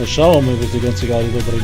schauen wir mal, was die ganze Garde da bringt.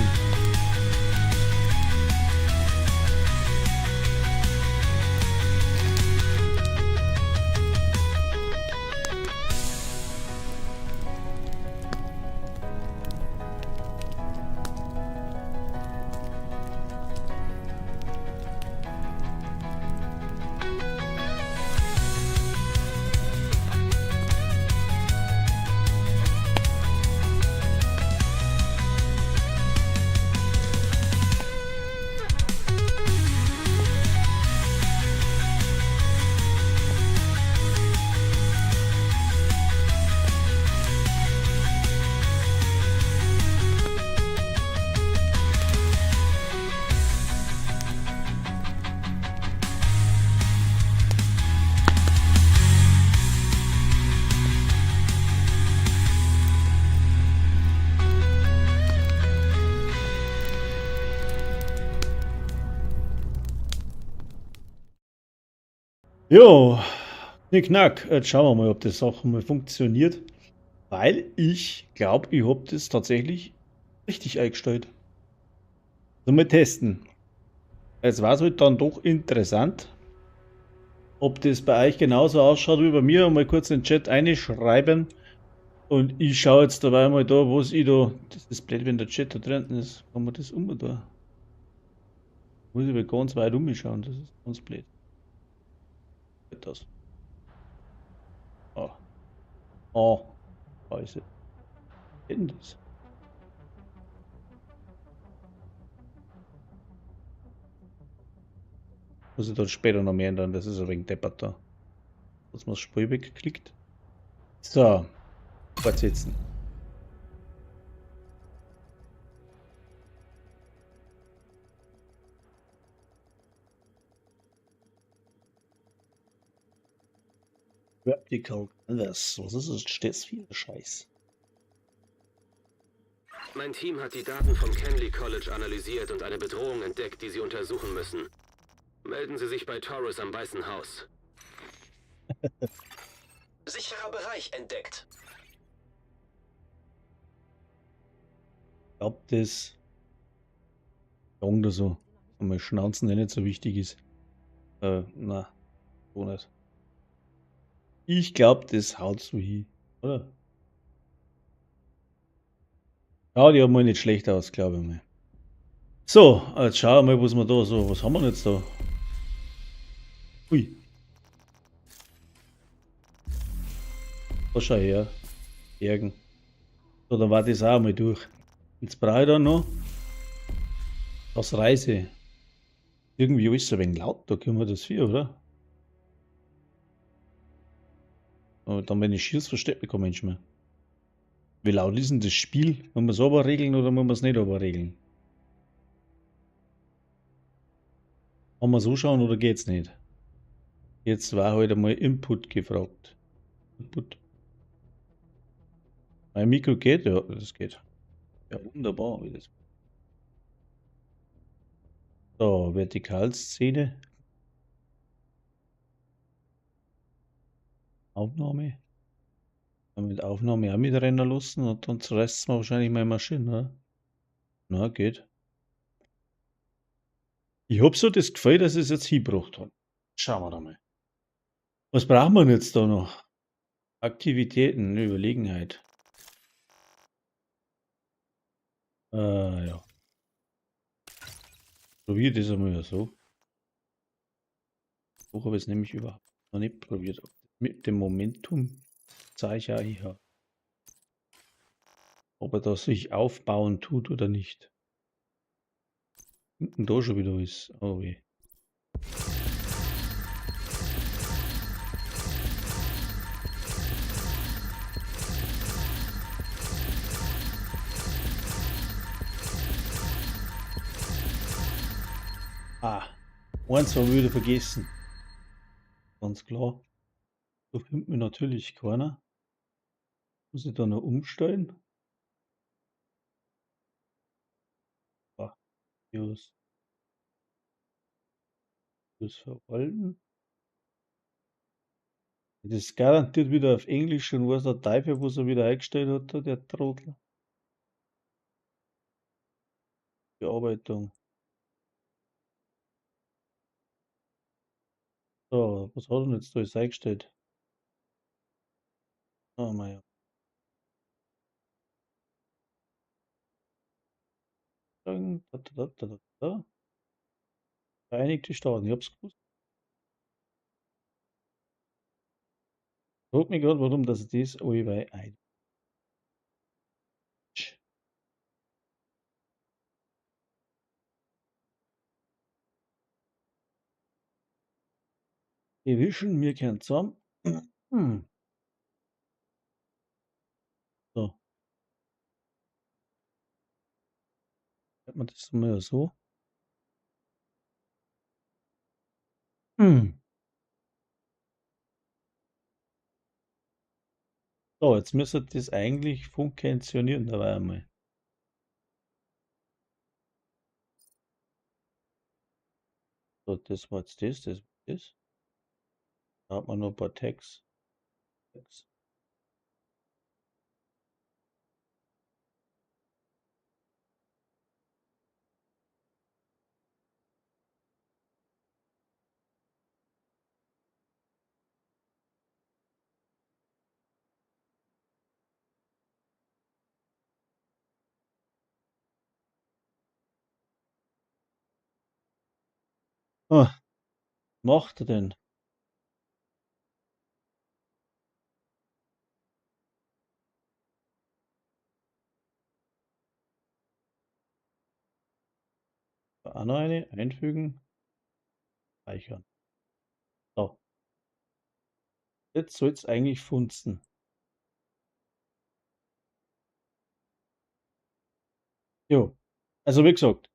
Jo, knickknack. Jetzt schauen wir mal, ob das Sache mal funktioniert. Weil ich glaube, ich habe das tatsächlich richtig eingestellt. So, mal testen. Jetzt war es halt dann doch interessant, ob das bei euch genauso ausschaut wie bei mir. Mal kurz in den Chat einschreiben. Und ich schaue jetzt dabei mal da, was ich da. Das ist blöd, wenn der Chat da drin ist. Kann man das da? Muss ich aber ganz weit umschauen, das ist ganz blöd. Das. Ah. Ah. Scheiße. Denn das? Muss ich dann später noch mehr ändern, das ist ein wenig deppert da. Dass man das Spiel wegklickt. So, fortsetzen. Vertical Canvas. Was ist das? Steht's viel Scheiß. Mein Team hat die Daten vom Kenley College analysiert und eine Bedrohung entdeckt, die Sie untersuchen müssen. Melden Sie sich bei Taurus am Weißen Haus. Sicherer Bereich entdeckt. Ich glaube, das da so. Einmal Schnauzen, der nicht so wichtig ist. Na, so nicht. Ich glaube, das haut so hin, oder? Ja, die haben mal nicht schlecht aus, glaube ich mal. So, jetzt schauen wir mal, was wir da so. Was haben wir denn jetzt da? Ui. Da schau her. Bergen. So, dann war das auch mal durch. Jetzt brauche ich dann noch das Reise. Irgendwie ist es ein wenig laut, da können wir das für, oder? Aber dann, wenn ich schieße, versteht mich kein Mensch mehr. Wie laut ist denn das Spiel? Muss man es aber regeln oder muss man es nicht aber regeln? Kann man so schauen oder geht's nicht? Jetzt war heute mal Input gefragt. Input. Mein Mikro geht? Ja, das geht. Ja, wunderbar. Wie das. So, Vertikalszene. Aufnahme. Mit Aufnahme auch mitrennen lassen und dann zerreißt man wahrscheinlich meine Maschine, oder? Na, geht. Ich habe so das Gefühl, dass es jetzt hingebracht hat. Schauen wir da mal. Was brauchen wir denn jetzt da noch? Aktivitäten, Überlegenheit. Ja. Probier das einmal so. So habe ich es nämlich überhaupt noch nicht probiert. Mit dem Momentum zeige ich ja hier. Ob er das sich aufbauen tut oder nicht. Hinten da schon wieder ist. Oh weh. Ah, eins haben wir wieder vergessen. Ganz klar. Da findet mir natürlich keiner. Muss ich da noch umstellen? Ah, das verwalten. Das ist garantiert wieder auf Englisch und weiß der Teufel, was er wieder eingestellt hat, der Trottel. Bearbeitung. So, was hat er denn jetzt da alles eingestellt? Oh mein Gott. Vereinigte Staaten, ich hab's gewusst. Frag mich gerade, warum das allweil ein. Division, wir kehren zusammen. So, hat man das mal so. So, jetzt müsste das eigentlich funktionieren dabei einmal. So, das war jetzt das war das. Da hat man noch ein paar Tags. Ah, macht er denn? Auch noch eine einfügen, speichern. So, jetzt soll es eigentlich funzen. Jo, also wie gesagt,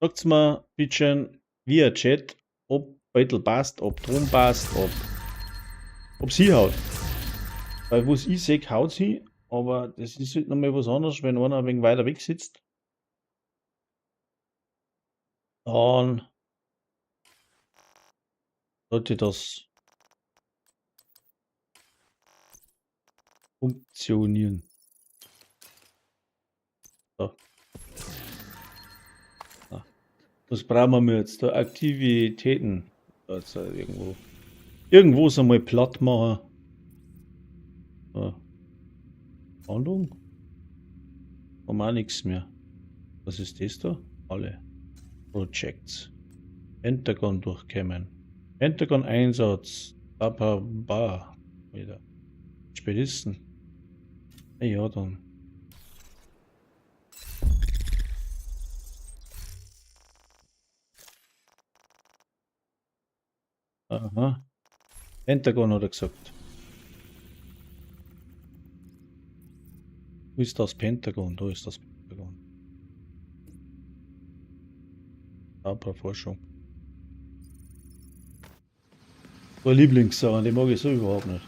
sagt's mir bitte via Chat, ob Battle passt, ob Drum passt, ob sie haut. Weil was ich sehe, haut sie, aber das ist halt nochmal was anderes, wenn einer ein wenig weiter weg sitzt. Dann sollte das funktionieren. So. Ja. Was brauchen wir jetzt? Da Aktivitäten. Also irgendwo ist einmal platt machen. So. Handlung? Haben wir auch nichts mehr. Was ist das da? Alle. Projects. Pentagon durchkämmen. Pentagon Einsatz. Ba. Wieder. Spedisten. Ja, dann. Aha. Pentagon hat er gesagt. Wo ist das Pentagon? Da ist das Pentagon. Forschung. So Lieblingssachen, die mag ich so überhaupt nicht.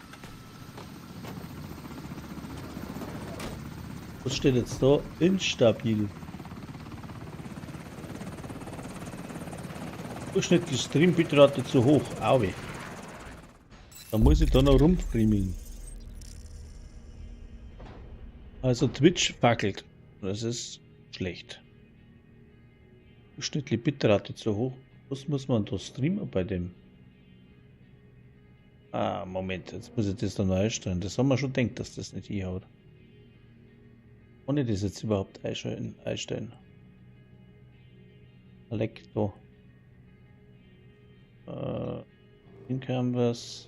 Was steht jetzt da? Instabil. Durchschnittliche Streambitrate zu hoch. Auwe. Da muss ich da noch rumfriemeln. Also Twitch fackelt. Das ist schlecht. Durchschnittliche Bitrate zu hoch. Was muss man da streamen bei dem? Ah, Moment, jetzt muss ich das da neu einstellen. Das haben wir schon gedacht, dass das nicht hinhaut. Kann ich das jetzt überhaupt einstellen? Lektor. In Canvas.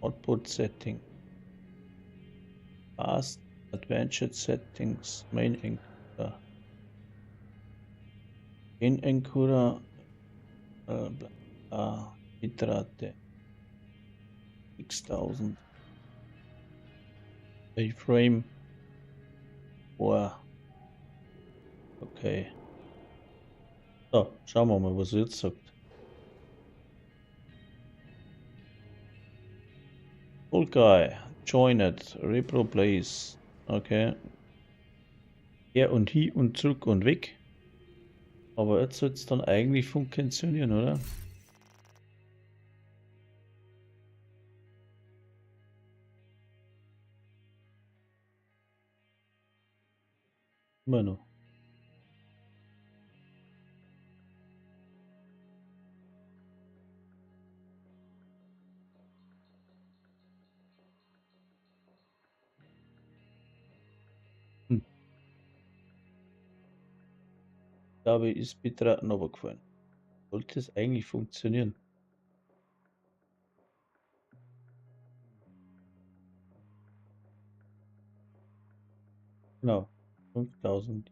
Output Setting. Fast Advanced Settings. Main Encoder. In Encoder. Bitrate. X1000. A-Frame. Okay. So, schauen wir mal, was er jetzt sagt. Old Guy, joined, Repro Place. Okay. Her und hi und zurück und weg. Aber jetzt soll es dann eigentlich funktionieren, oder? Immer noch. Hm. Dabei ist Betraten runtergefallen. Sollte es eigentlich funktionieren? Genau. 5000.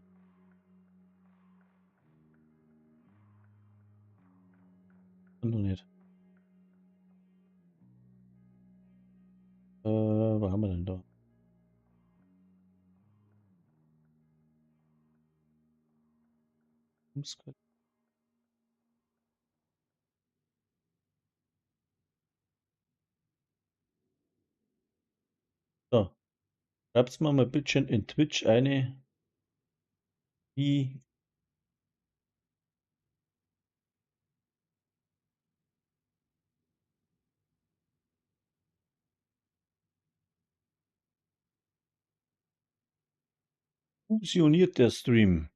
Noch nicht. Was haben wir denn da? So, schreibt mir mal bitte schön in Twitch eine, wie funktioniert der Stream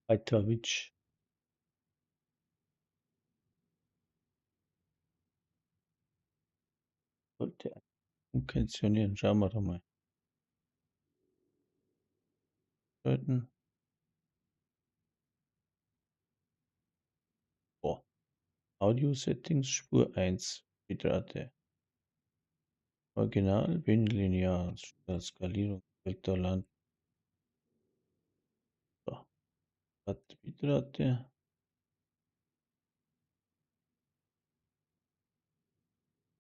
bei Twitch. Sollte funktionieren. Schauen wir da mal. Schalten. Oh. Audio Settings Spur 1. Bitrate. Original, Linear, Skalierung, Vektorland. So. Bitrate.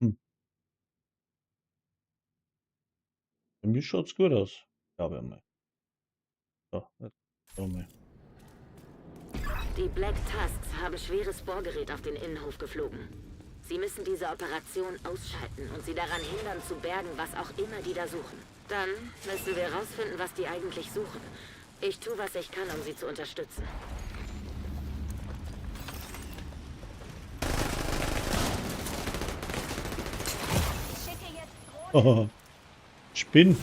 Hm. Bei mir schaut's gut aus. Glaube ich mal. So, jetzt mal. Die Black Tusks haben schweres Bohrgerät auf den Innenhof geflogen. Sie müssen diese Operation ausschalten und sie daran hindern zu bergen, was auch immer die da suchen. Dann müssen wir herausfinden, was die eigentlich suchen. Ich tue, was ich kann, um sie zu unterstützen. Oh, Spinn.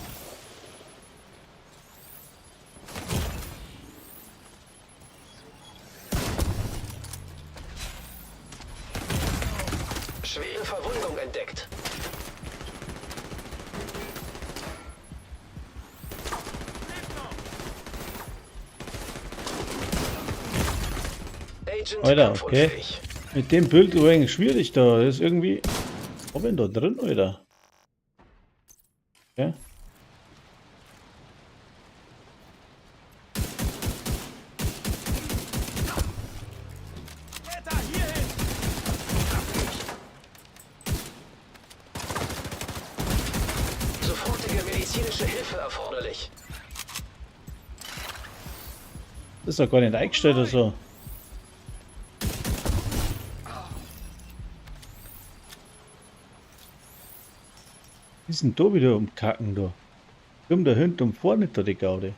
Schwere Verwundung entdeckt. Agent Alter, okay. kampfunfähig. Mit dem Bild übrigens schwierig da. Das ist irgendwie. Was bin da drin, Alter? Ja. Sofortige medizinische Hilfe erforderlich. Das ist doch gar nicht eingestellt oder so. Die sind da wieder umkacken da. Kommt der Hund um vorne da die Gaude.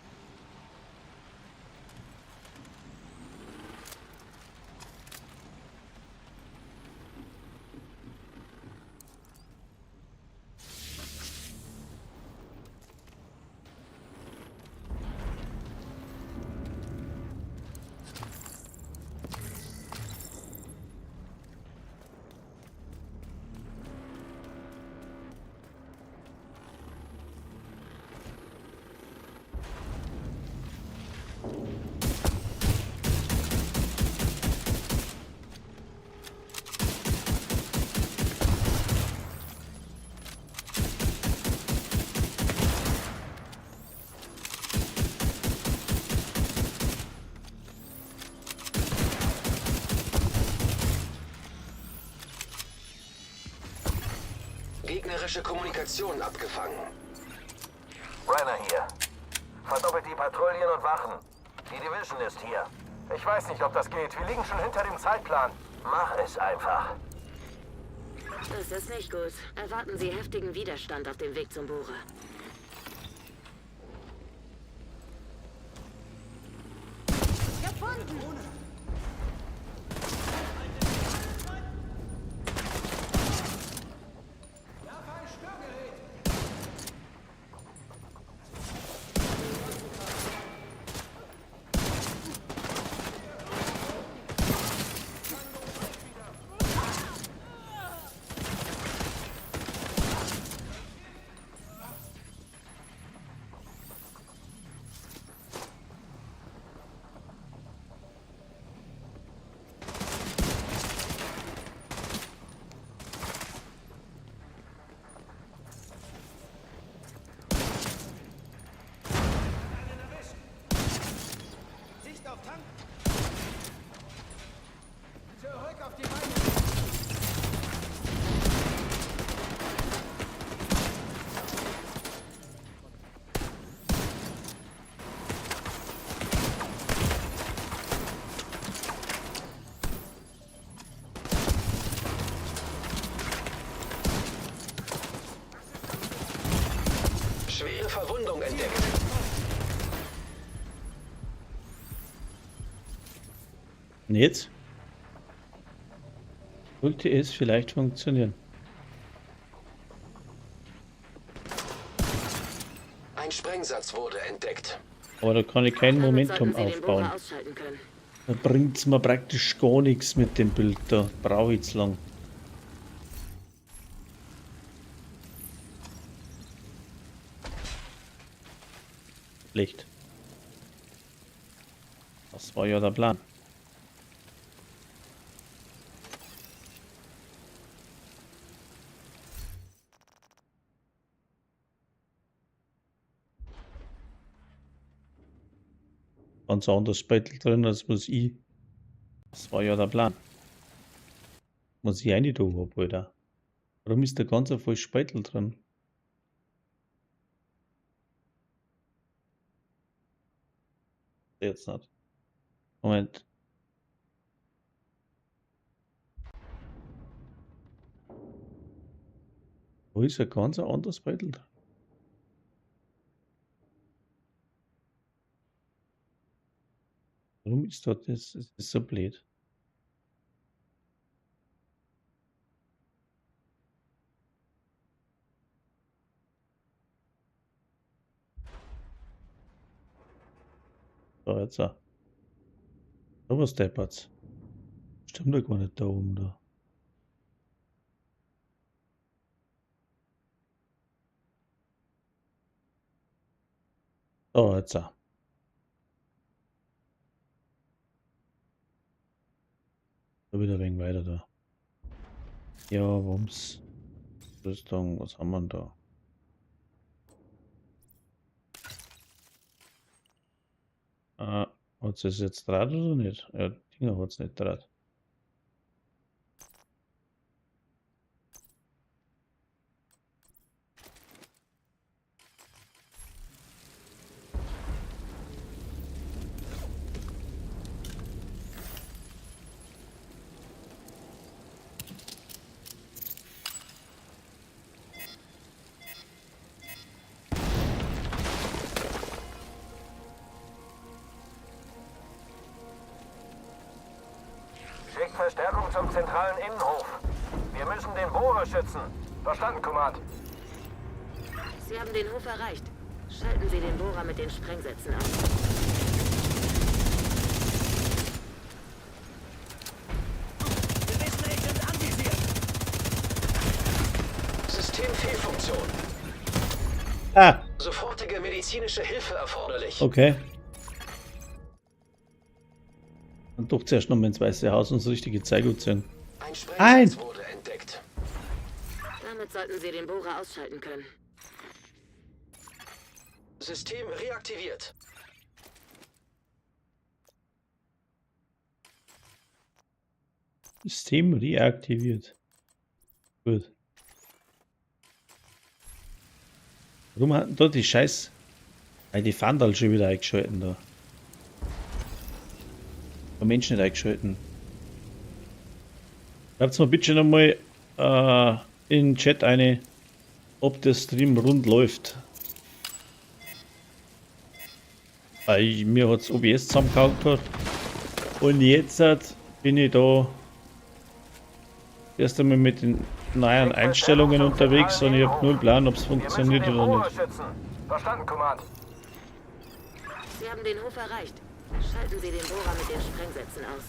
Gegnerische Kommunikation abgefangen. Renner hier. Verdoppelt die Patrouillen und Wachen. Die Division ist hier. Ich weiß nicht, ob das geht. Wir liegen schon hinter dem Zeitplan. Mach es einfach. Das ist nicht gut. Erwarten Sie heftigen Widerstand auf dem Weg zum Bohrer. Gefunden! noch tanken? Zurück auf die Beine! Schwere Verwundung entdeckt. Und jetzt? Sollte es vielleicht funktionieren. Ein Sprengsatz wurde entdeckt. Aber da kann ich kein Damit Momentum sollten Sie den Bohrer aufbauen. ausschalten können. Da bringt es mir praktisch gar nichts mit dem Bild da. Brauche ich zu lang. Schlecht. Das war ja der Plan. Ganz anders Beutel drin als was ich. Das war ja der Plan. Was ich eine da habe, Alter. Warum ist der ganze falsche Beutel drin? Jetzt nicht. Moment. Wo ist ein ganz anderes Beutel drin? Warum ist das? Das ist so blöd. So, jetzt auch. Da was deppert's. Stimmt doch gar nicht da oben da. So, jetzt auch. Da wieder ein wenig weiter da. Ja, Wumms. Rüstung, was haben wir denn da? Hat es jetzt Draht oder nicht? Ja, Dinger hat es nicht Draht. Schickt Verstärkung zum zentralen Innenhof. Wir müssen den Bohrer schützen. Verstanden, Command. Sie haben den Hof erreicht. Schalten Sie den Bohrer mit den Sprengsätzen aus. Agent anvisiert! Systemfehlfunktion. Ah, Sofortige medizinische Hilfe erforderlich. okay. Und doch zuerst noch mal ins Weiße Haus und das richtige Zeigung ziehen. Ein Sprengsatz Nein! wurde entdeckt. Damit sollten Sie den Bohrer ausschalten können. System reaktiviert. System reaktiviert. Gut. Warum hat da die Scheiß... Die Fandal schon wieder eingeschalten da. Der Mensch nicht eingeschalten. Schreibt mir bitte nochmal in den Chat eine, ob der Stream rund läuft. Weil mir hat es OBS zusammengehauen hat. Und jetzt bin ich da erst einmal mit den neuen Einstellungen unterwegs und ich habe null Plan, ob es Wir müssen funktioniert den oder Bohrer nicht. schützen. Verstanden, Command. Sie haben den Hof erreicht. Schalten Sie den Bohrer mit den Sprengsätzen aus.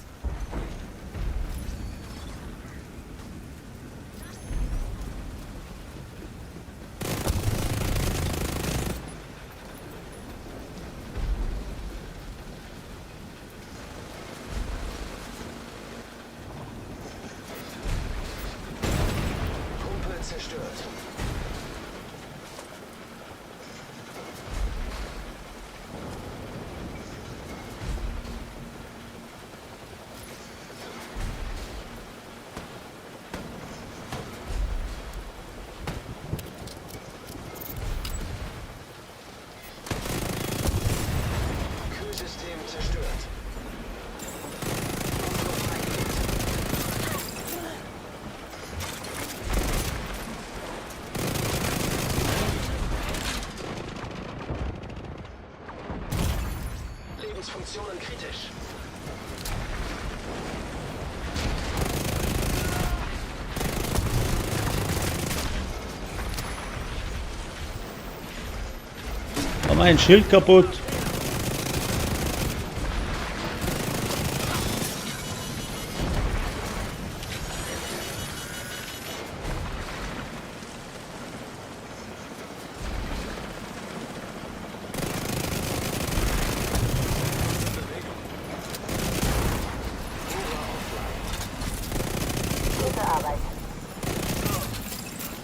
Pumpe zerstört. War mein Schild kaputt. Gute Arbeit.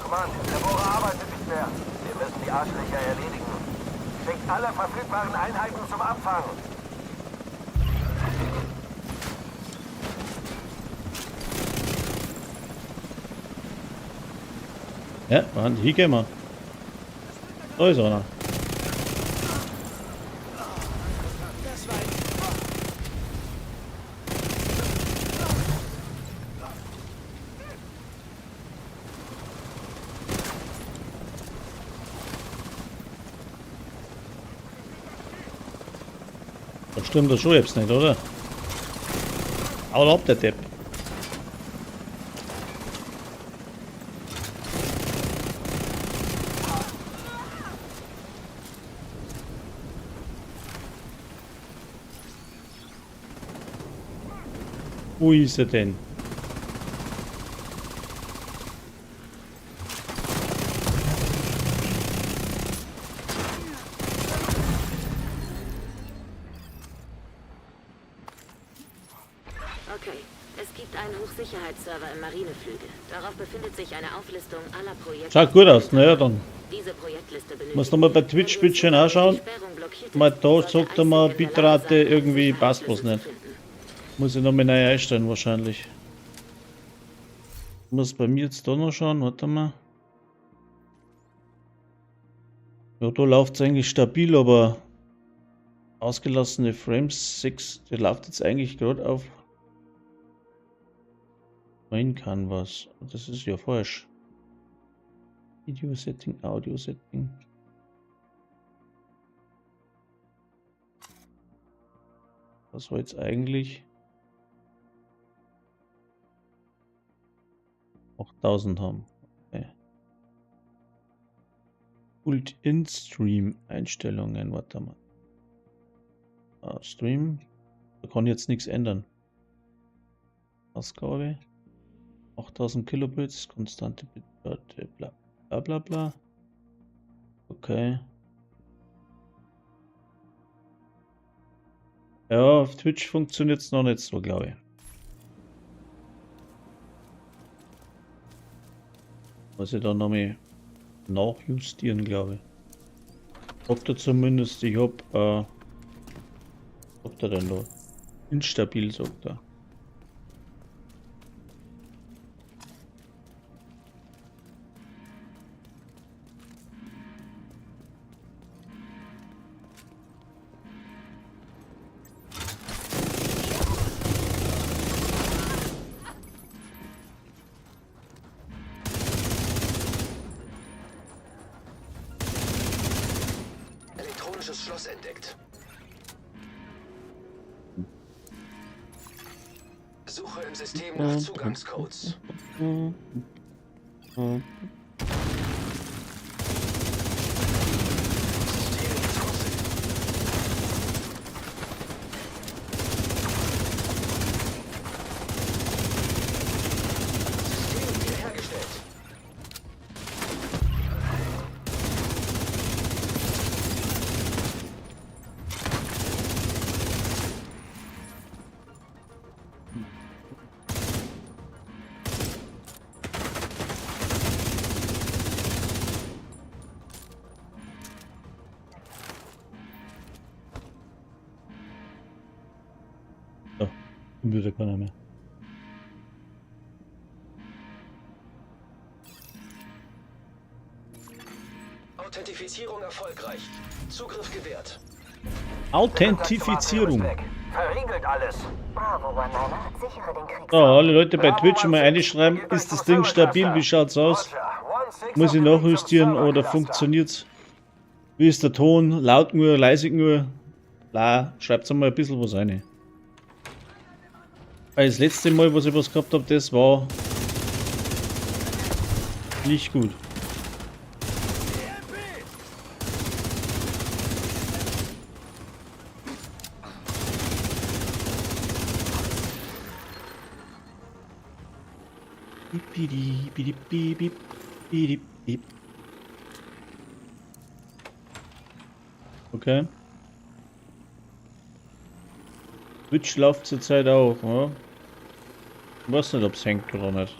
Command, der Bohrer arbeitet nicht mehr. Wir müssen die Arschlöcher erledigen. Schickt alle verfügbaren Einheiten zum Abfangen. Ja, Mann, hier gehen wir. Da ist einer. Das war ein... Da stimmt das schon jetzt nicht, oder? Aber ab der Depp. Wo ist er denn? Okay, es gibt einen Hochsicherheitsserver im Marineflügel. Darauf befindet sich eine Auflistung aller Projekte. Schaut gut aus, naja dann. Diese Projektliste benötigt. Muss nochmal bei Twitch ein bisschen anschauen. Mal da sagt er mal, Bitrate irgendwie passt was nicht. Muss ich nochmal neu einstellen wahrscheinlich. Muss bei mir jetzt da noch schauen, warte mal. Ja, da läuft es eigentlich stabil, aber ausgelassene Frames 6, der läuft jetzt eigentlich gerade auf Main Canvas. Das ist ja falsch. Video Setting, Audio Setting. Was soll jetzt eigentlich 8000 haben? Okay. Ult in Stream Einstellungen, warte mal. Stream, da kann jetzt nichts ändern. Ausgabe 8000 Kilobits, konstante Bitrate, bla bla bla bla. Okay. Ja, auf Twitch funktioniert es noch nicht so, glaube ich. Muss ich dann nochmal nachjustieren, glaube ich. Sagt er zumindest, ich hab, sagt er denn da? Instabil, sagt er. Elektronisches Schloss entdeckt. Suche im System nach Zugangscodes. System wiederhergestellt. So, wieder keiner mehr. Authentifizierung erfolgreich. Zugriff gewährt. Authentifizierung. Verriegelt alles. Bravo, One-Liner. Sichere den Krieg. So, alle Leute bei Twitch mal einschreiben, ist das Ding stabil, wie schaut's aus? Muss ich nachjustieren oder funktioniert's? Wie ist der Ton? Laut nur, leisig nur? Bla, schreibt's mal ein bisschen was rein. Das letzte Mal, was ich was gehabt habe, das war nicht gut. Okay. Twitch läuft zurzeit auch, ja? Ich weiß nicht, ob es hängt oder nicht.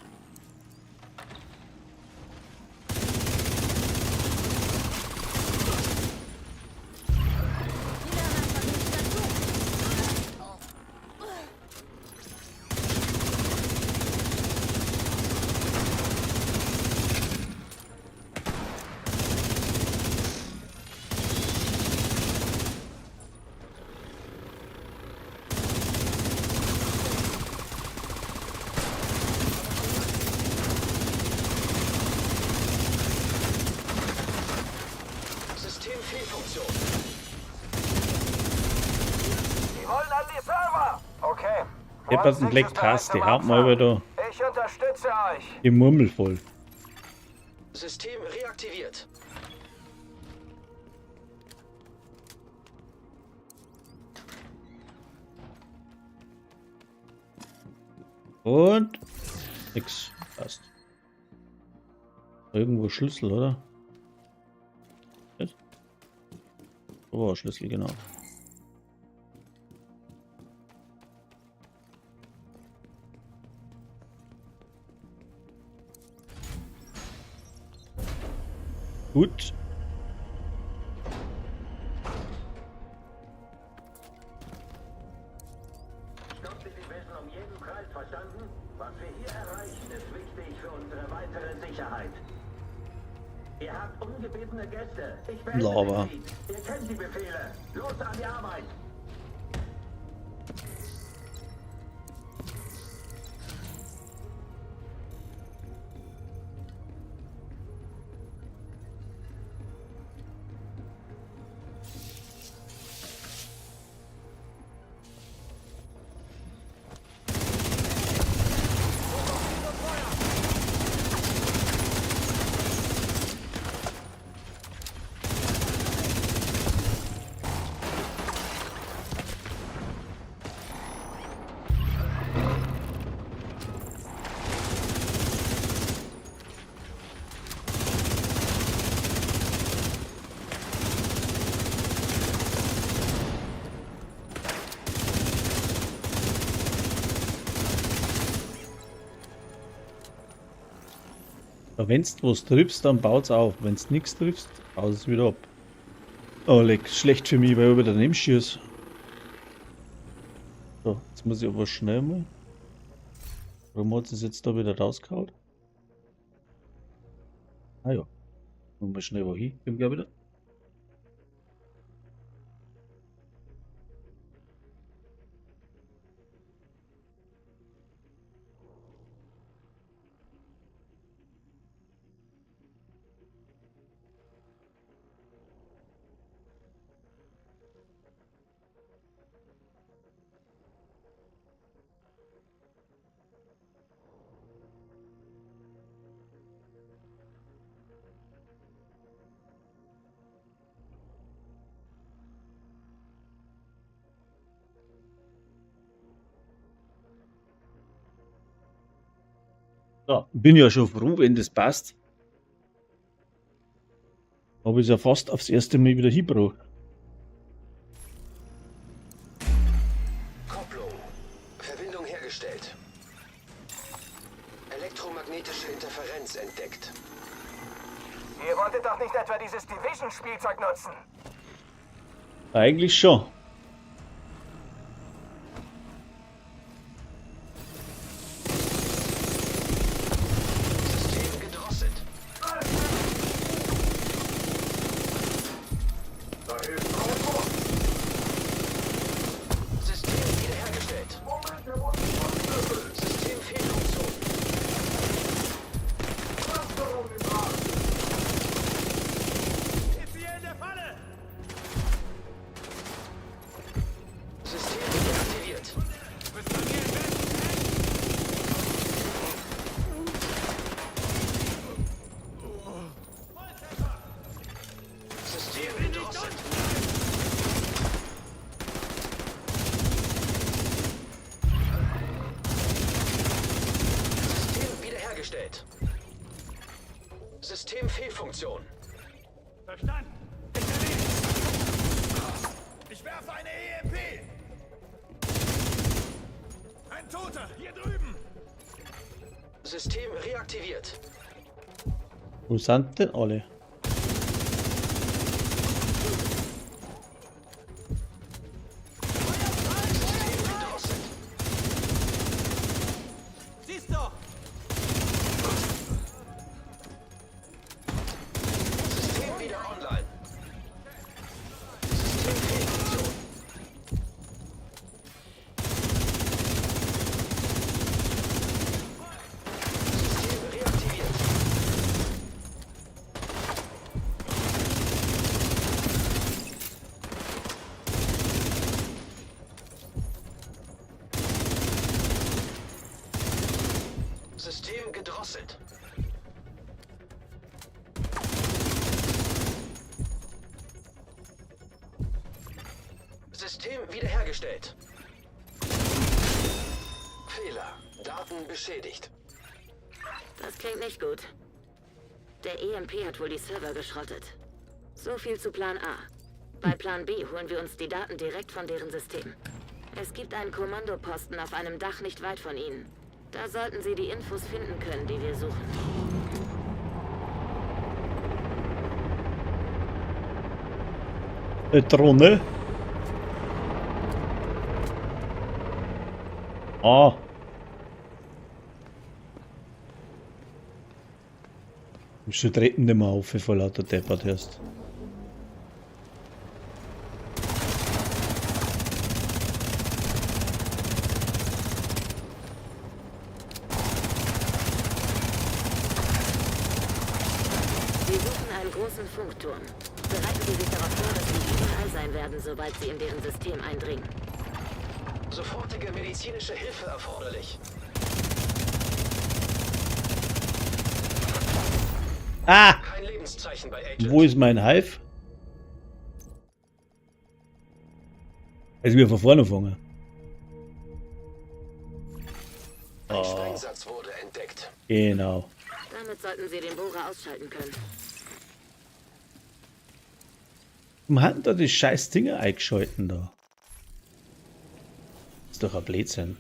Systemfehlfunktion. Die wollen an die Server! Okay. Ich hab einen Black Task, die haut mal wieder Ich unterstütze euch. die Murmel voll. System reaktiviert. Und nix. Passt. Irgendwo Schlüssel, oder? Was? Oh, Schlüssel, genau. Gut. Stoppt die Division um jeden Preis, verstanden? Was wir hier erreichen, ist wichtig für unsere weitere Sicherheit. Ihr habt ungebetene Gäste. Ich beende Lava. den Krieg. Ihr kennt die Befehle. Los an die Arbeit. Wenn du was triffst, dann baut's auf. Wenn du nichts triffst, baut es wieder ab. Oh, leck, schlecht für mich, weil ich wieder daneben schieße. So, jetzt muss ich aber schnell mal. Warum hat es jetzt da wieder rausgehauen? Ah ja. Mal schnell wohin, bin gleich wieder. So, bin ja schon froh, wenn das passt. Habe ich es ja fast aufs erste Mal wieder hingebracht. Kopplung. Verbindung hergestellt. Elektromagnetische Interferenz entdeckt. Ihr wolltet doch nicht etwa dieses Division-Spielzeug nutzen? Eigentlich schon. System gedrosselt. System wiederhergestellt. Systemfehlfunktion. Ist hier in der Falle! Funktion. Verstanden. Ich werfe eine EMP. Ein Toter, hier drüben. System reaktiviert. Wo sind denn alle? Gedrosselt. Siehst du? System wieder online. System Fehlfunktion. System reaktiviert. System gedrosselt. System wiederhergestellt. Fehler. Daten beschädigt. Das klingt nicht gut. Der EMP hat wohl die Server geschrottet. So viel zu Plan A. Bei Plan B holen wir uns die Daten direkt von deren System. Es gibt einen Kommandoposten auf einem Dach nicht weit von Ihnen. Da sollten Sie die Infos finden können, die wir suchen. Drohne. Ah. Bist du treten nicht mehr auf, vor lauter Deppert erst. Sie suchen einen großen Funkturm. Bereiten Sie sich darauf vor, dass Sie überall sein werden, sobald Sie in deren System eindringen. Sofortige medizinische Hilfe erforderlich. Ah! Kein Lebenszeichen bei Agent. Wo ist mein Hive? Also wir von vorne fangen. Ein Sprengsatz wurde entdeckt. Genau. Damit sollten Sie den Bohrer ausschalten können. Warum hatten da die scheiß Dinger eingeschalten da? Ist doch ein Blödsinn.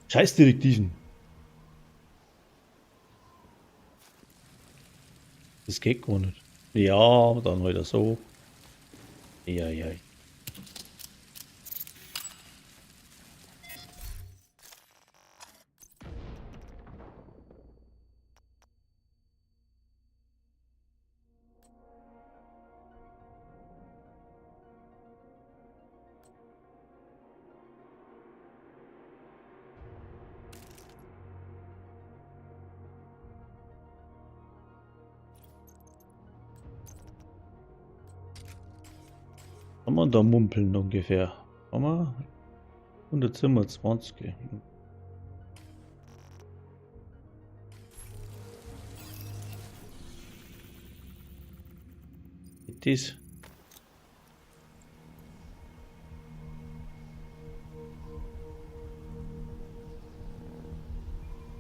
Scheiß Direktiven. Das geht gar nicht. Ja, dann wieder so. Ja, ja. Kann man da mumpeln ungefähr? Kann man 127. Das.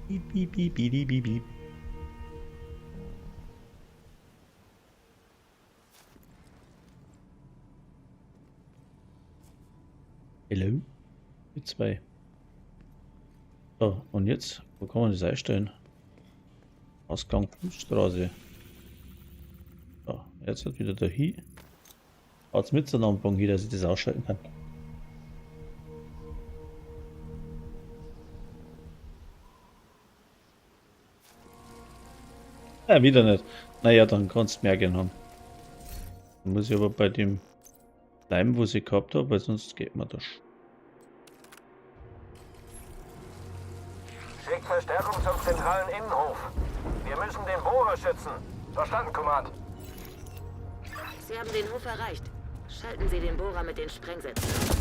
Piep, piep, piep, piep, piep, piep. Hello? Die zwei. So, und jetzt, wo kann man das einstellen? Ausgang Fußstraße. So, jetzt wird wieder da hin. Haut's mit so einem Anfang hier, dass ich das ausschalten kann. Ja, wieder nicht. Naja, dann kannst du mehr gern haben. Dann muss ich aber bei dem bleiben, wo ich gehabt habe, weil sonst geht mir das. Schickt Verstärkung zum zentralen Innenhof. Wir müssen den Bohrer schützen. Verstanden, Command. Sie haben den Hof erreicht. Schalten Sie den Bohrer mit den Sprengsätzen auf.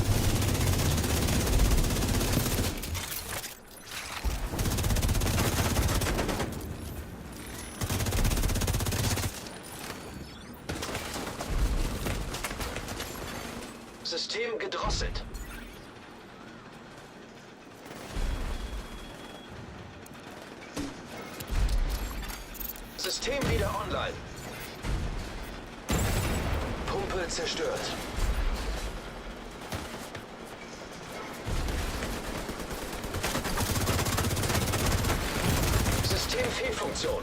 System gedrosselt. Systeme zerstört. Systemfehlfunktion.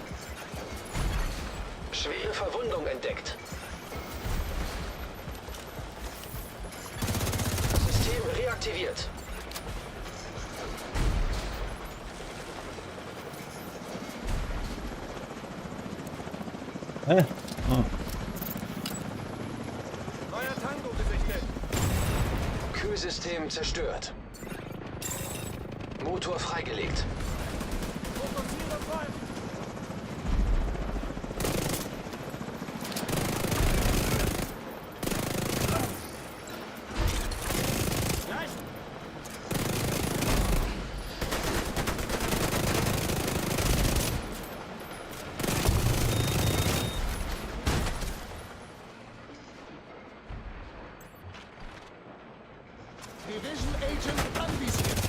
Schwere Verwundung entdeckt. System reaktiviert. Hä? Ah. Neuer Tango gesichtet. Kühlsystem zerstört. Motor freigelegt. Fokussiere voll. Gleich. Division Agent anvisiert.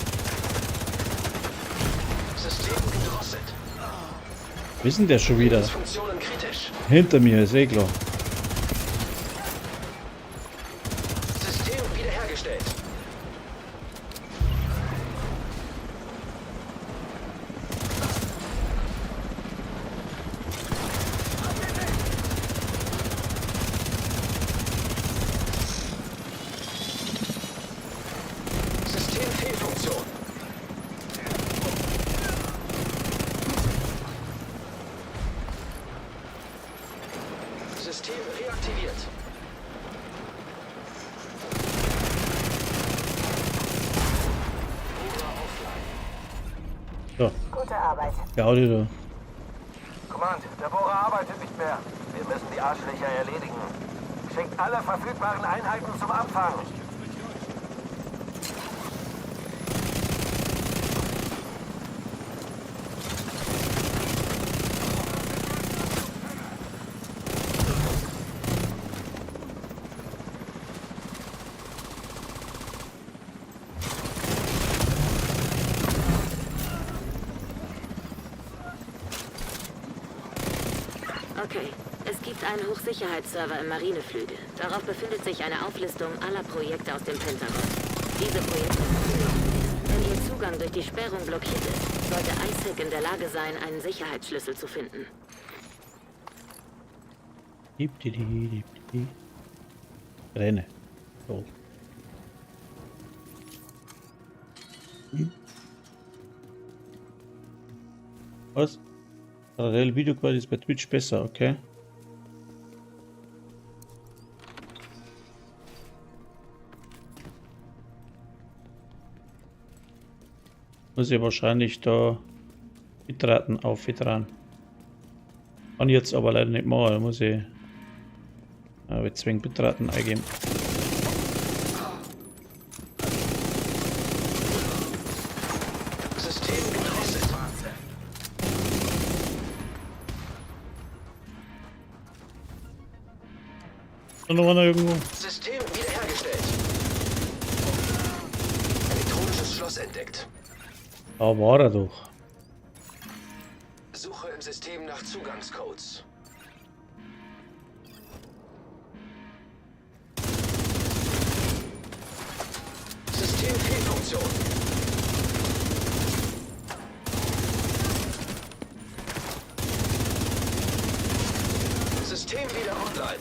System gedrosselt. Wo ist denn der schon wieder? Funktionen kritisch. Hinter mir, ist eh klar. System wiederhergestellt. Systemfehlfunktion. System reaktiviert. So, Gute Arbeit. Gaudi da. Command, der Bohrer arbeitet nicht mehr. Wir müssen die Arschlöcher erledigen. Schickt alle verfügbaren Einheiten zum Abfang. Okay, es gibt einen Hochsicherheitsserver im Marineflügel. Darauf befindet sich eine Auflistung aller Projekte aus dem Pentagon. Diese Projekte wenn ihr Zugang durch die Sperrung blockiert ist, sollte ISAC in der Lage sein, einen Sicherheitsschlüssel zu finden. Renne. So. Was? Parallel Videoqualität ist bei Twitch besser, okay. Muss ich wahrscheinlich da Bitraten auf dran. Kann ich jetzt aber leider nicht machen, da muss ich zwingend Bitraten eingeben. System gedrosselt. Und noch einer irgendwo. System wiederhergestellt. Elektronisches Schloss entdeckt. Da war er doch. Suche im System nach Zugangscodes. Systemfehlfunktion. System wieder online.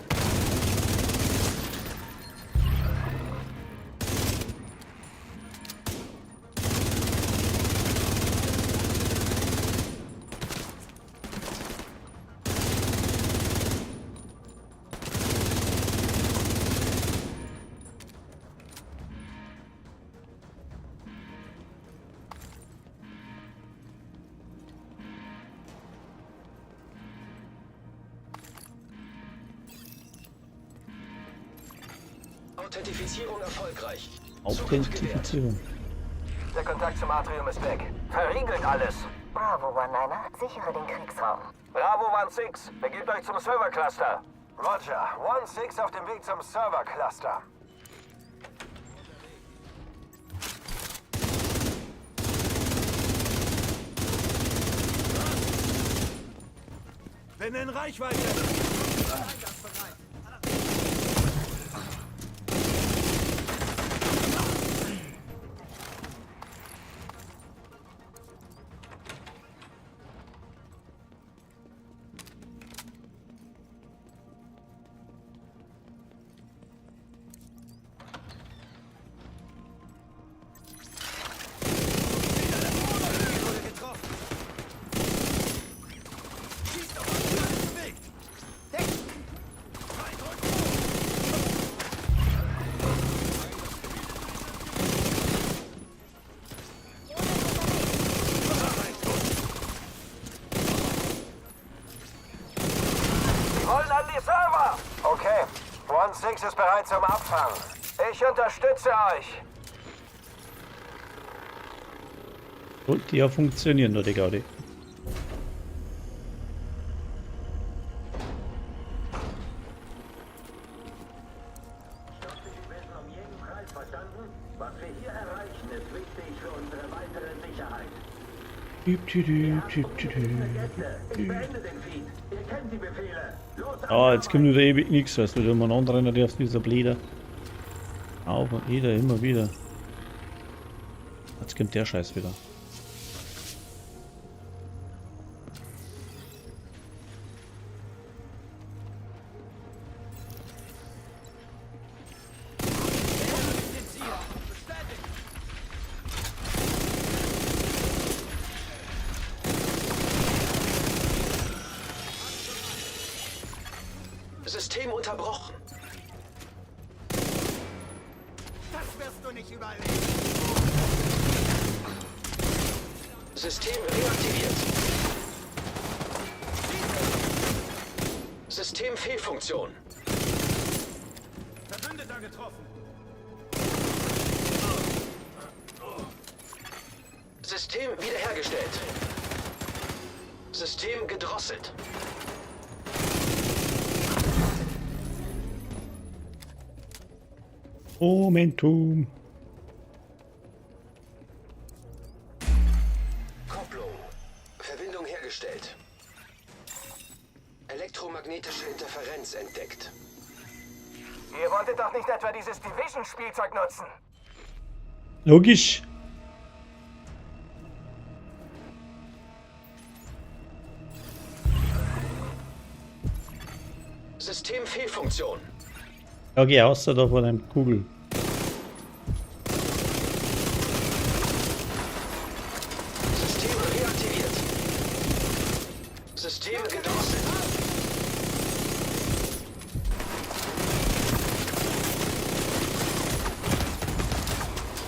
Authentifizierung erfolgreich. Authentifizierung. Der Kontakt zum Atrium ist weg. Verriegelt alles. Bravo, One-Liner. Sichere den Kriegsraum. Bravo 1-6, begebt euch zum Server-Cluster. Roger, 1-6 auf dem Weg zum Server-Cluster. Bin in Reichweite. Squadron 6 ist bereit zum Abfang. Ich unterstütze euch. Sollte ja funktionieren, oder Gaudi? Die Division um jeden Preis verstanden? Was wir hier erreichen, ist wichtig für unsere weitere Sicherheit. Gäste, ich beende den Feed. Ihr kennt die Befehle. Los, Ah, jetzt kommt wieder ewig nichts, weißt du, da man anrennen darf, dieser Bläder. Auf und wieder, immer wieder. Jetzt kommt der Scheiß wieder. System unterbrochen. Das wirst du nicht überleben. System reaktiviert. System Fehlfunktion. Verbündeter getroffen. System wiederhergestellt. System gedrosselt. Momentum. Kopplung. Verbindung hergestellt. Elektromagnetische Interferenz entdeckt. Ihr wolltet doch nicht etwa dieses Division-Spielzeug nutzen? Logisch. System Fehlfunktion. Ja, geh aus da von einem Kugel. System reaktiviert. System gedrosselt.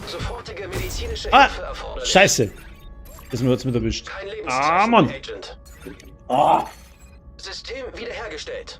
Sofortige medizinische Ah, Hilfe erforderlich. Scheiße. Ist mir jetzt mit erwischt. Kein Ah, Lebenszeichen, Mann. Agent. Ah. System wiederhergestellt.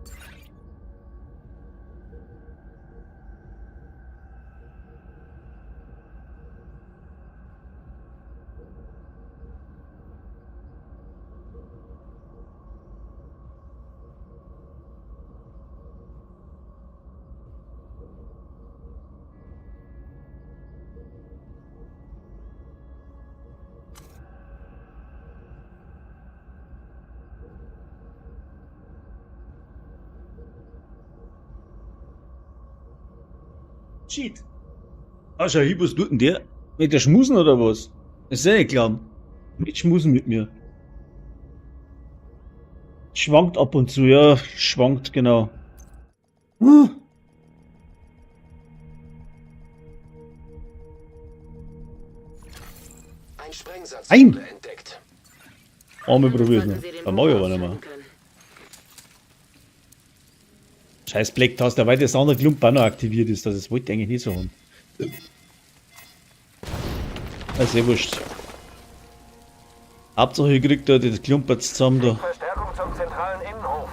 Shit. Ah, schau, was tut denn der? Mit der Schmusen oder was? Das ist ja nicht klar. Mit Schmusen mit mir. Schwankt ab und zu, ja, schwankt, genau. Ein Sprengsatz Ein. wurde entdeckt. Einmal probiert Sollten noch. Sie den Dann mach ich Bohrer aber nicht mehr. ausschalten können. Scheiß Black-Taste, weil das andere Klump auch noch aktiviert ist. Das wollte ich eigentlich nicht so haben. Also, eh wurscht. Hauptsache, ich krieg da das Klumpert zusammen da. Verstärkung zum zentralen Innenhof.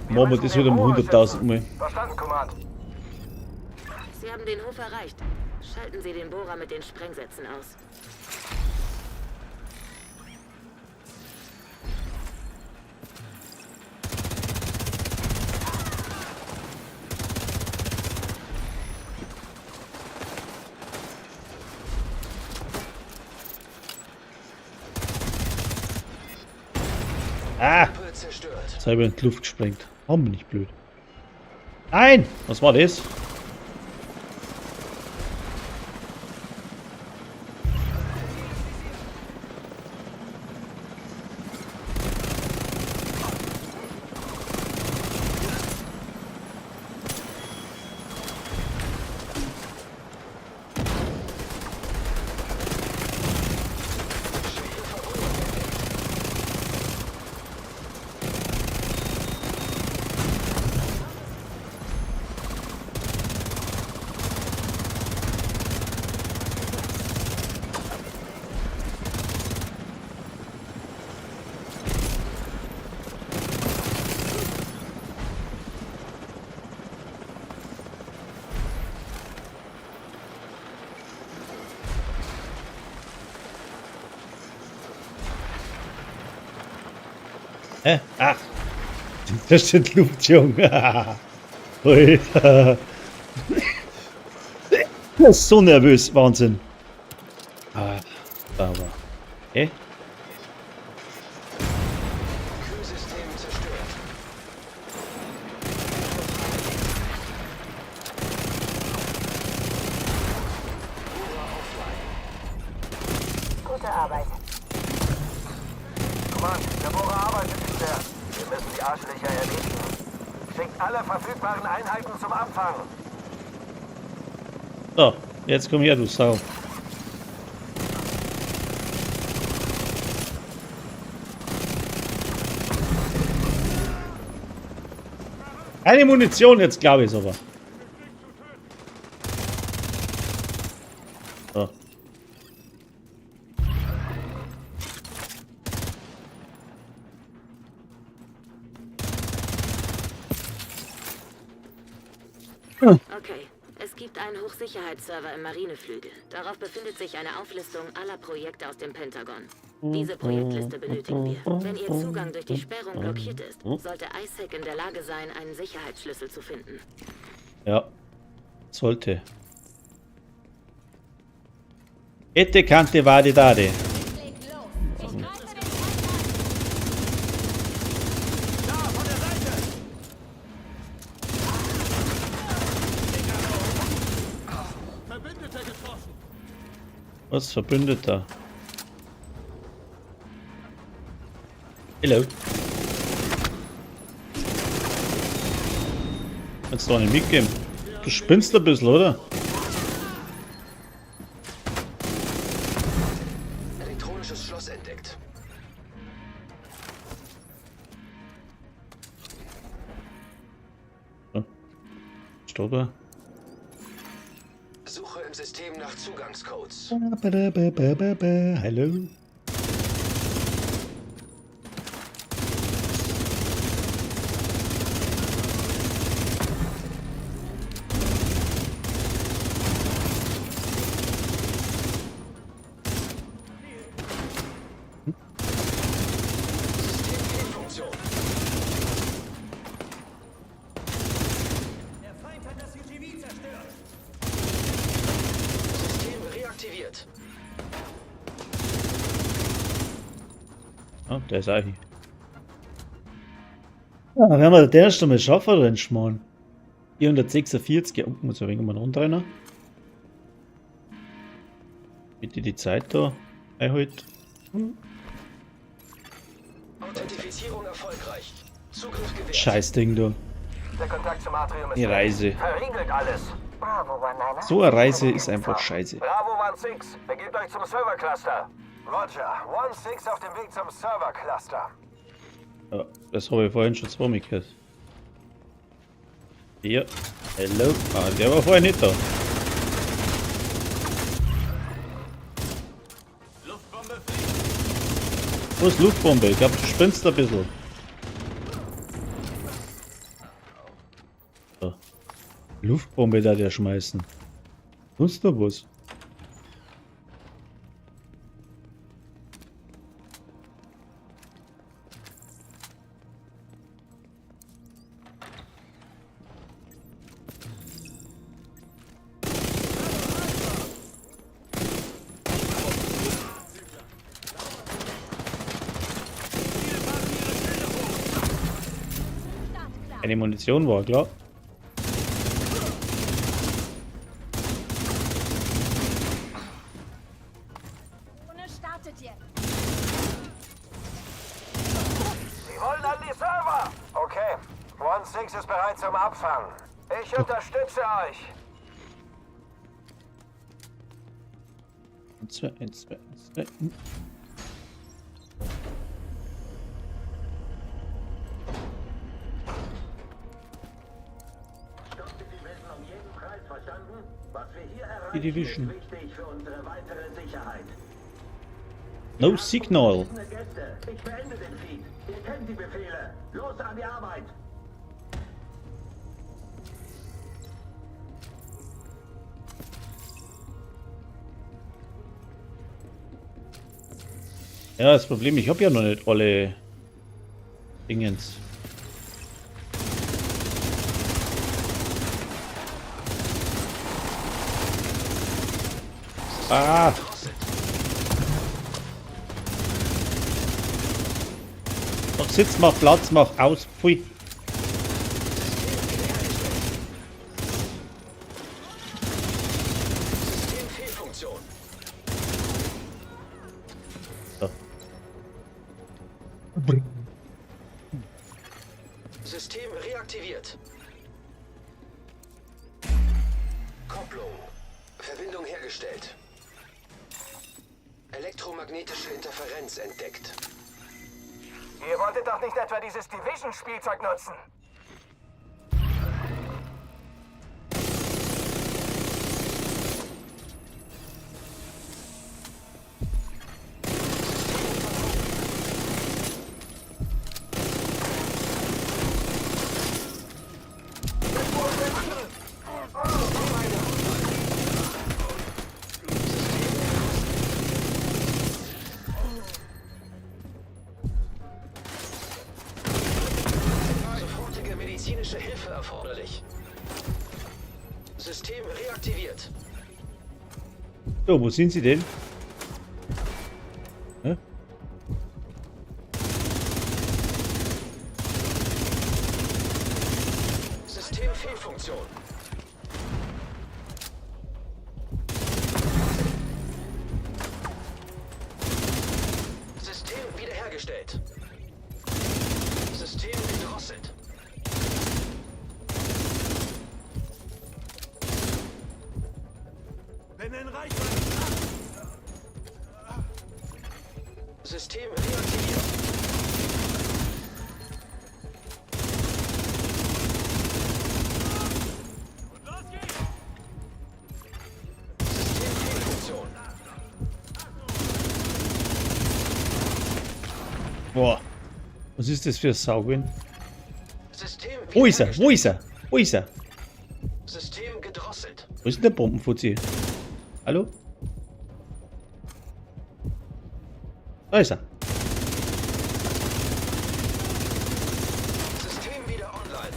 Machen wir das wieder um 100.000 Mal. Verstanden, Command. Sie haben den Hof erreicht. Schalten Sie den Bohrer mit den Sprengsätzen aus. Ah! Pumpe zerstört. Selber in die Luft gesprengt. Haben wir nicht blöd. Nein! Was war das? Hä? Ach. Das steht Luftjunge. Alter. Das ist so nervös. Wahnsinn. Ah, aber. Okay. Kühlsystem zerstört. Gute Arbeit. Mann, der Bohrer arbeitet nicht mehr. Wir müssen die Arschlöcher erledigen. Schickt alle verfügbaren Einheiten zum Abfang. So, jetzt komm her, du Sau. Keine Munition jetzt, glaube ich aber. So. Okay. Es gibt einen Hochsicherheitsserver im Marineflügel. Darauf befindet sich eine Auflistung aller Projekte aus dem Pentagon. Diese Projektliste benötigen wir. Wenn Ihr Zugang durch die Sperrung blockiert ist, sollte ISAC in der Lage sein, einen Sicherheitsschlüssel zu finden. Ja, sollte. Ette Kante Vade Dade. Verbündeter getroffen. Was Verbündeter? Hello. Kannst du doch nicht mitgeben. Du spinnst ein bisschen, oder? Elektronisches Schloss entdeckt. Stopper. Suche im System nach Zugangscodes. Hallo. Funktion. Der Feind hat das UTV zerstört. System reaktiviert. Ah, der ist auch hier. Ja, wenn wir den erst einmal schaffen, dann schmarrn. 446, ja, muss ein wenig mal runterrennen. Bitte die Zeit da einhalten. Authentifizierung erfolgreich. Zugriff gewährt. Scheiß-Ding da. Der Kontakt zum Atrium ist Die Reise. verriegelt alles. Bravo, One-Liner. So eine Reise ist einfach scheiße. Bravo 1-6, begebt euch zum Servercluster. Roger, 1-6 auf dem Weg zum Servercluster. Ja, das habe ich vorhin schon zweimal gehört. Hier. Hello. Ah, der war vorher nicht da. Luftbombe fliegt. Wo ist Luftbombe? Ich glaube, du spinnst ein bisschen. So. Luftbombe da der schmeißen. Sonst noch was? Keine Munition war, klar. Startet jetzt. Sie wollen an die Server! Okay, 1-6 ist bereit zum Abfang. Ich unterstütze euch. 1, 2, 1, 2, 1, 2. Sie wissen um jeden Preis verstanden? Was wir hier Die erreichen, Division. ist wichtig für unsere weitere Sicherheit. No signal. Gäste, ich beende den Feed. Ihr kennt die Befehle. Los an die Arbeit. Ja, das Problem, ich habe ja noch nicht alle Dingens. Ah! Doch Sitz, mach Platz, mach aus. Pfui. Systemfehlfunktion. So. System reaktiviert. Kopplung. Verbindung hergestellt. Elektromagnetische Interferenz entdeckt. Ihr wolltet doch nicht etwa dieses Division-Spielzeug nutzen? Sofortige medizinische Hilfe erforderlich. System reaktiviert. So, wo sind sie denn? Hä? Systemfehlfunktion. System wiederhergestellt. System gedrosselt. Bin in Reichweite. System reaktiviert. Los geht's. Systemfehlfunktion. Boah. Was ist das für ein Saugen? System Wo ist er? Wo ist er? Wo ist er? System gedrosselt. Wo ist denn der Bombenfuzzi? Hallo? Da ist er. System wieder online.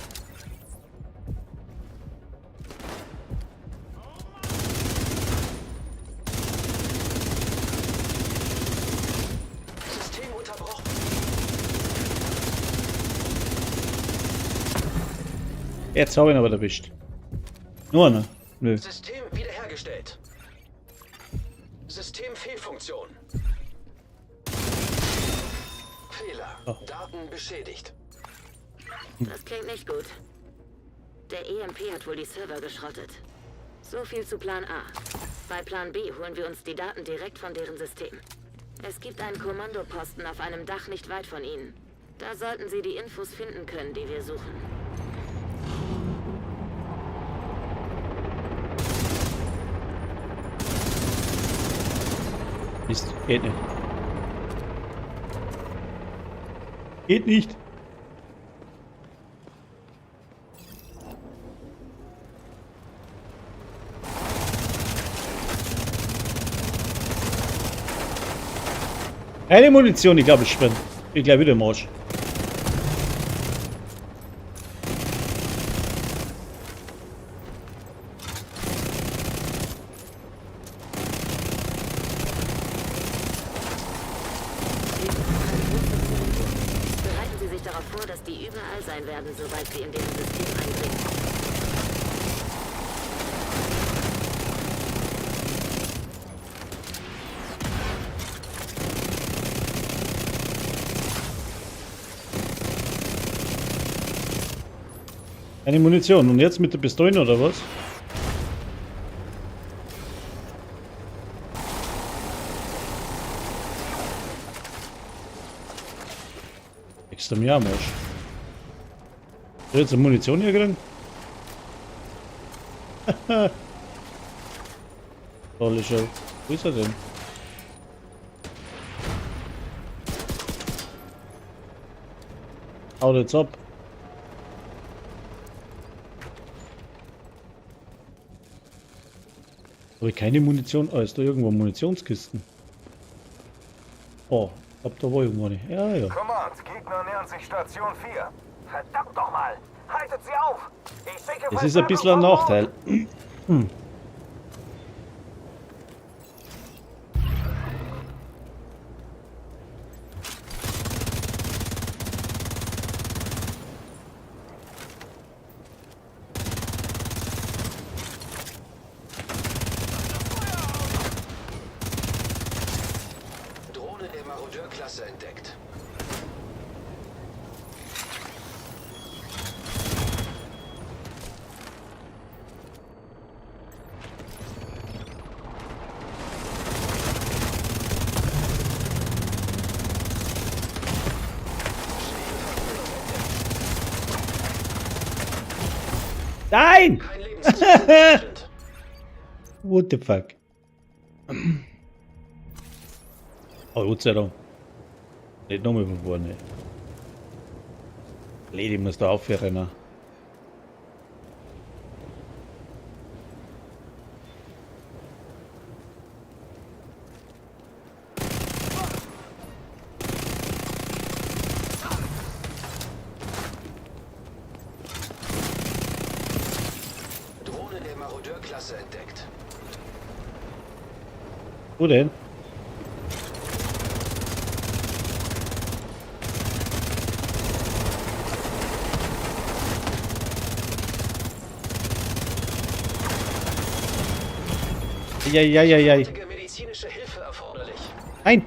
System unterbrochen. Jetzt habe ich ihn aber erwischt. Nur einer. Nö. System wiederhergestellt. Systemfehlfunktion. Fehler. Oh. Daten beschädigt. Das klingt nicht gut. Der EMP hat wohl die Server geschrottet. So viel zu Plan A. Bei Plan B holen wir uns die Daten direkt von deren System. Es gibt einen Kommandoposten auf einem Dach nicht weit von Ihnen. Da sollten Sie die Infos finden können, die wir suchen. Mist, geht nicht. Geht nicht. Keine Munition, ich glaube, ich bin gleich wieder im Arsch. Bereiten Sie sich darauf vor, dass die überall sein werden, sobald sie in deren System eindringen. Keine Munition. Und jetzt mit der Pistole oder was? Extra mir am Arsch. Hast du jetzt eine Munition hier drin? Tolle Show. Wo ist er denn? Haut jetzt ab. Habe ich keine Munition? Ah, ist da irgendwo Munitionskisten? Oh, ich glaub, da war irgendwo eine. Ja, ja. Come on, Command. Gegner nähern sich Station 4. Verdammt doch mal. Haltet sie auf. Ich schicke Das ist ein bisschen ein Verstärkung Nachteil. Drohne der Marodeur-Klasse entdeckt. Nein! Kein Lebenszustand. What the fuck? Oh, Gott sei Dank. Nicht nochmal von vorne. Lady muss da aufrennen. Drohne der Marodeur-Klasse entdeckt. Wo denn? Ja. Sofortige medizinische Hilfe erforderlich. Nein!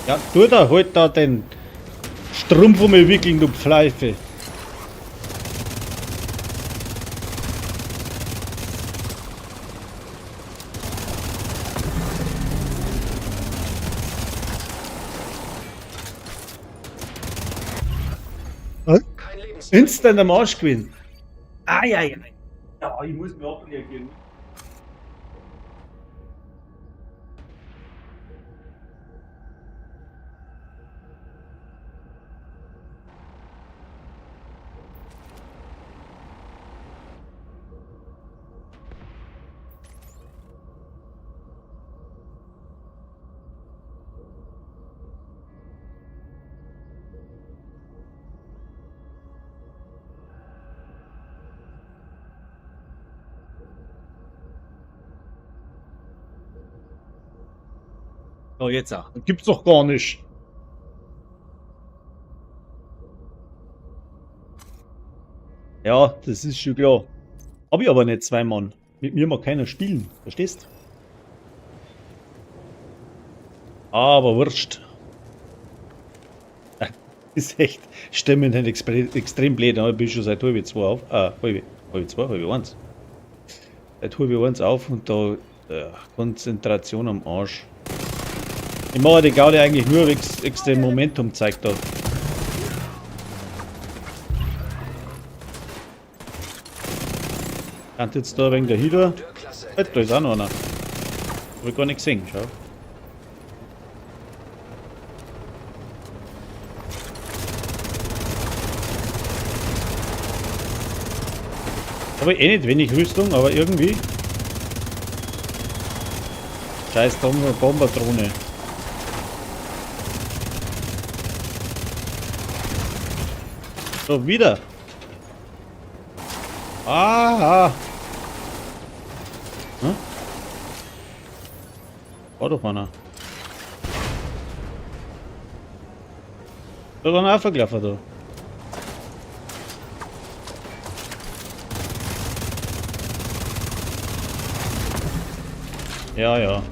Ja, tu da halt da den Strumpf umwickeln, du Pfeife. Kein Lebenszustand. Instant am Arsch gewesen. Ja, ich muss mir abreagieren. Oh, jetzt auch. Gibt's doch gar nicht. Ja, das ist schon klar. Hab ich aber nicht zwei Mann. Mit mir mag keiner spielen. Verstehst? Aber wurscht. Ist echt. Stimmen nicht extrem blöd. Aber ich bin schon seit halb zwei auf. Halb eins. Seit halb eins auf und da Konzentration am Arsch. Ich mache die Gaude eigentlich nur, weil es extrem Momentum zeigt hat. Kann jetzt da wegen der Hydra. Marodeur-Klasse Halt, da ist auch noch einer. Hab ich gar nicht gesehen, schau. Habe ich eh nicht wenig Rüstung, aber irgendwie. Scheiß Bomberdrohne. So, wieder. Aha. Hm? War doch einer. Da war ein Afferklaffer da. Ja.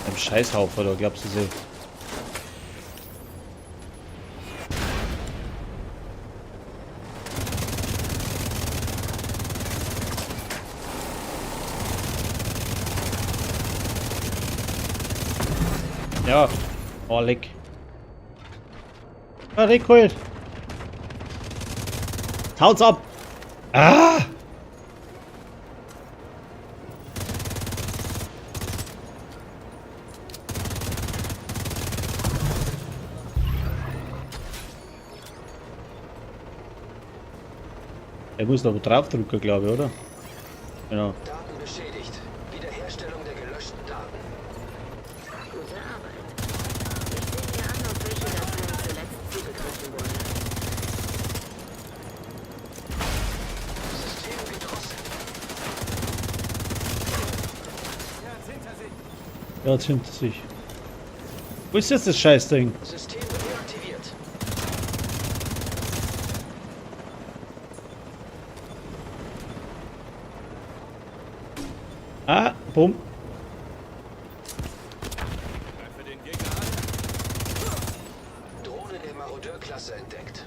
Ein Scheißhaufen da, glaubst du sie? Ja, oh leck. Ah, Recoil. Haut's ab. Ah! Er muss aber draufdrücken, glaube ich, oder? Genau. Daten beschädigt. Wiederherstellung der gelöschten Ja, jetzt hinter sich. Wo ist jetzt das Scheißding? System deaktiviert. Ah, bumm. Greife den Gegner an. Drohne der Marodeur-Klasse entdeckt.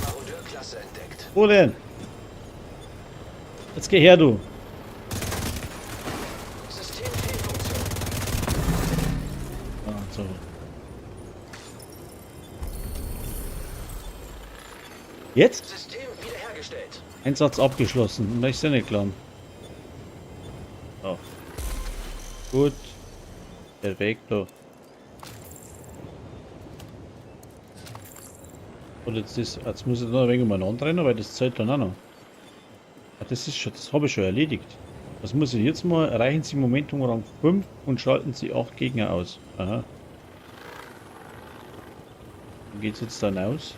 Marodeur-Klasse entdeckt. Wo denn? Jetzt geh her, du. System Fehlfunktion. Ah, so. Jetzt? System wiederhergestellt. Einsatz abgeschlossen. Das ist ja nicht klar. So. Gut. Perfekt. Und jetzt muss ich noch ein wenig umeinander rennen, weil das zählt dann auch noch. Ah, das habe ich schon erledigt. Was muss ich jetzt mal? Erreichen Sie Momentum Rang 5 und schalten Sie 8 Gegner aus. Aha. Wie geht's jetzt dann aus?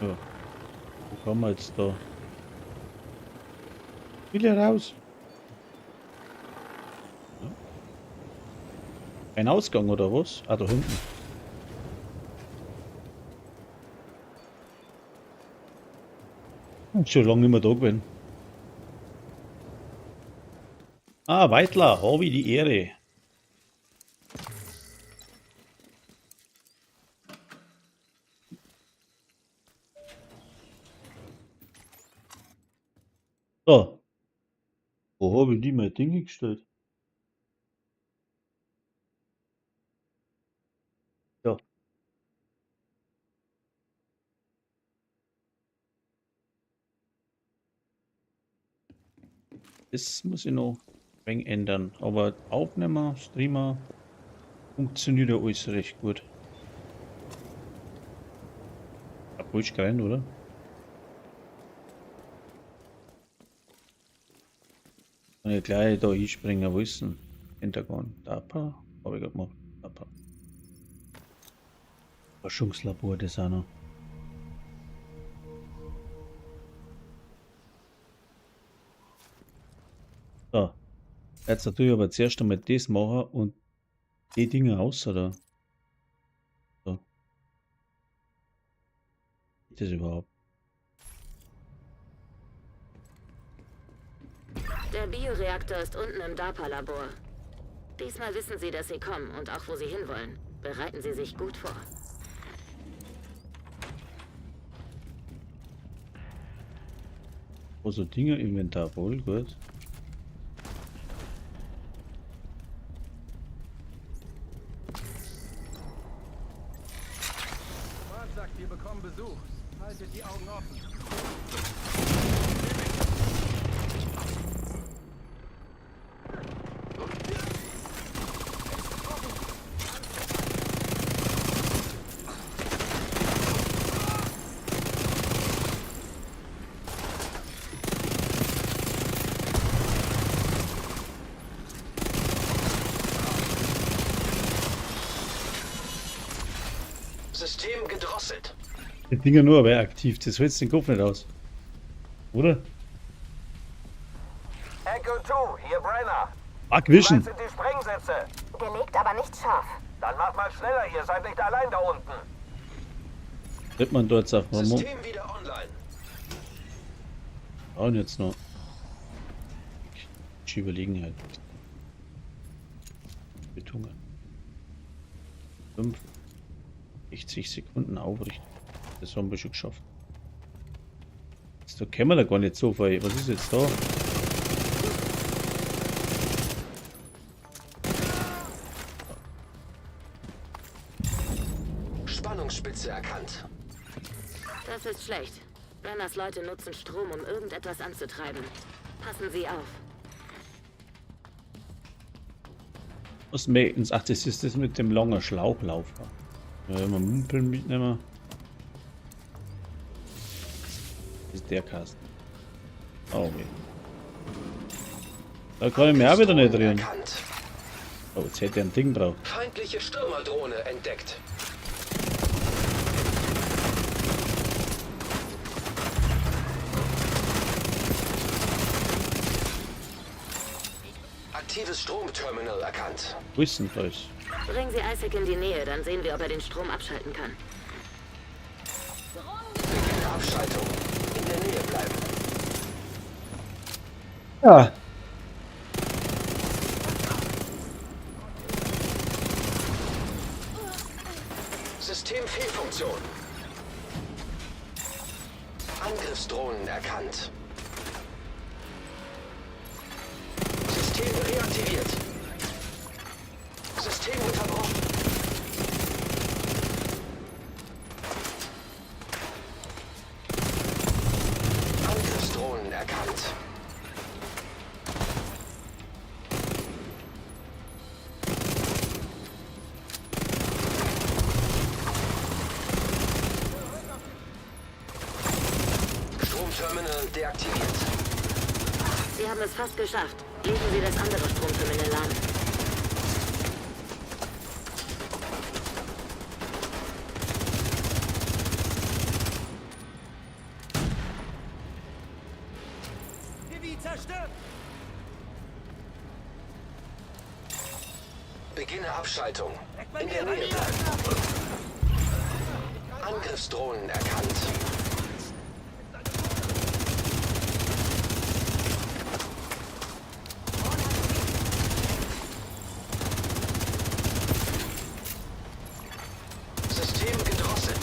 So. Wo kommen wir jetzt da? Wieder raus. Ja. Ein Ausgang oder was? Ah, da hinten. Schon lange nicht mehr da gewesen. Ah, Weitler, habe ich die Ehre. So. Wo habe ich die mal Dinge gestellt? Ja. Das muss ich noch ein wenig ändern. Aber Aufnehmer, Streamer funktioniert ja alles recht gut. Hab ruhig rein, oder? Kann ich gleich da hinspringen, wo ist denn? Hintergrund. Dapa? Habe ich gerade gemacht. Dapa. Forschungslabor, das auch noch. So. Jetzt natürlich aber zuerst einmal das machen und die Dinge aus, oder? So. Geht das überhaupt? Der Bioreaktor ist unten im DARPA-Labor. Diesmal wissen Sie, dass Sie kommen und auch, wo Sie hinwollen. Bereiten Sie sich gut vor. Oh, so Dinge, Inventar, wohl, gut. Mann sagt, wir bekommen Besuch. Haltet die Augen offen. System gedrosselt. Die Dinger nur aber aktiv, das hältst den Kopf nicht aus. Oder? Echo 2, hier Brenner. Abwischen! Was sind die Sprengsätze? Gelegt, aber nicht scharf. Dann macht mal schneller, ihr seid nicht allein da unten. Wird man dort auf Moment. System wieder online. Und jetzt noch. Die Überlegenheit. Betungen. 60 Sekunden aufrichten. Das haben wir schon geschafft. Jetzt da können wir da gar nicht so viel. Was ist jetzt da? Spannungsspitze erkannt. Das ist schlecht. Brenners Leute nutzen Strom, um irgendetwas anzutreiben. Passen Sie auf. Was merken? Ach, das ist das mit dem langen Schlauchlauf. Ja, wenn wir Mumpeln mitnehmen. Das ist der Kasten. Oh, okay. Da kann ich mir auch wieder nicht rühren. Erkannt. Oh, jetzt hätte er ein Ding drauf. Feindliche Stürmerdrohne entdeckt. Aktives Stromterminal erkannt. Wo ist denn das? Bringen Sie Isaac in die Nähe, dann sehen wir, ob er den Strom abschalten kann. Beginne Abschaltung. In der Nähe bleiben. Ja. Systemfehlfunktion. Angriffsdrohnen erkannt. System reaktiviert. System unterbrochen. Angriffsdrohnen erkannt. Stromterminal deaktiviert. Sie haben es fast geschafft. Legen Sie das andere Stromterminal an. Heavy zerstört! Beginne Abschaltung. In der Nähe bleiben. Angriffsdrohnen erkannt. System gedrosselt.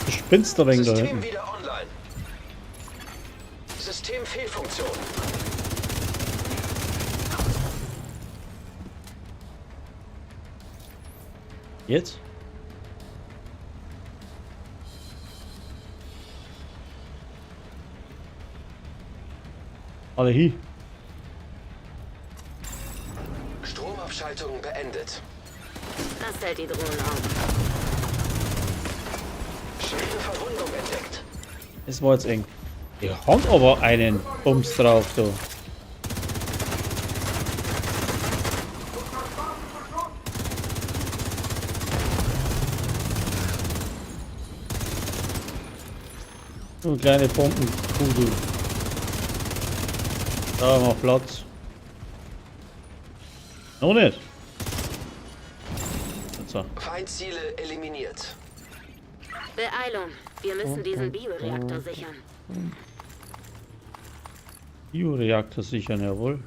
Du spinnst da wegen da System hinten. wieder online. Systemfehlfunktion. Jetzt? Alle hier. Stromabschaltung beendet. Das hält die Drohnen auf. Schwere Verwundung entdeckt. Es war jetzt eng. Die haben aber einen Bums drauf, da. So eine kleine Bombenkugel. Da haben wir Platz. Noch nicht. So. Feindziele eliminiert. Beeilung. Wir müssen diesen Bioreaktor sichern. Bioreaktor sichern, jawohl.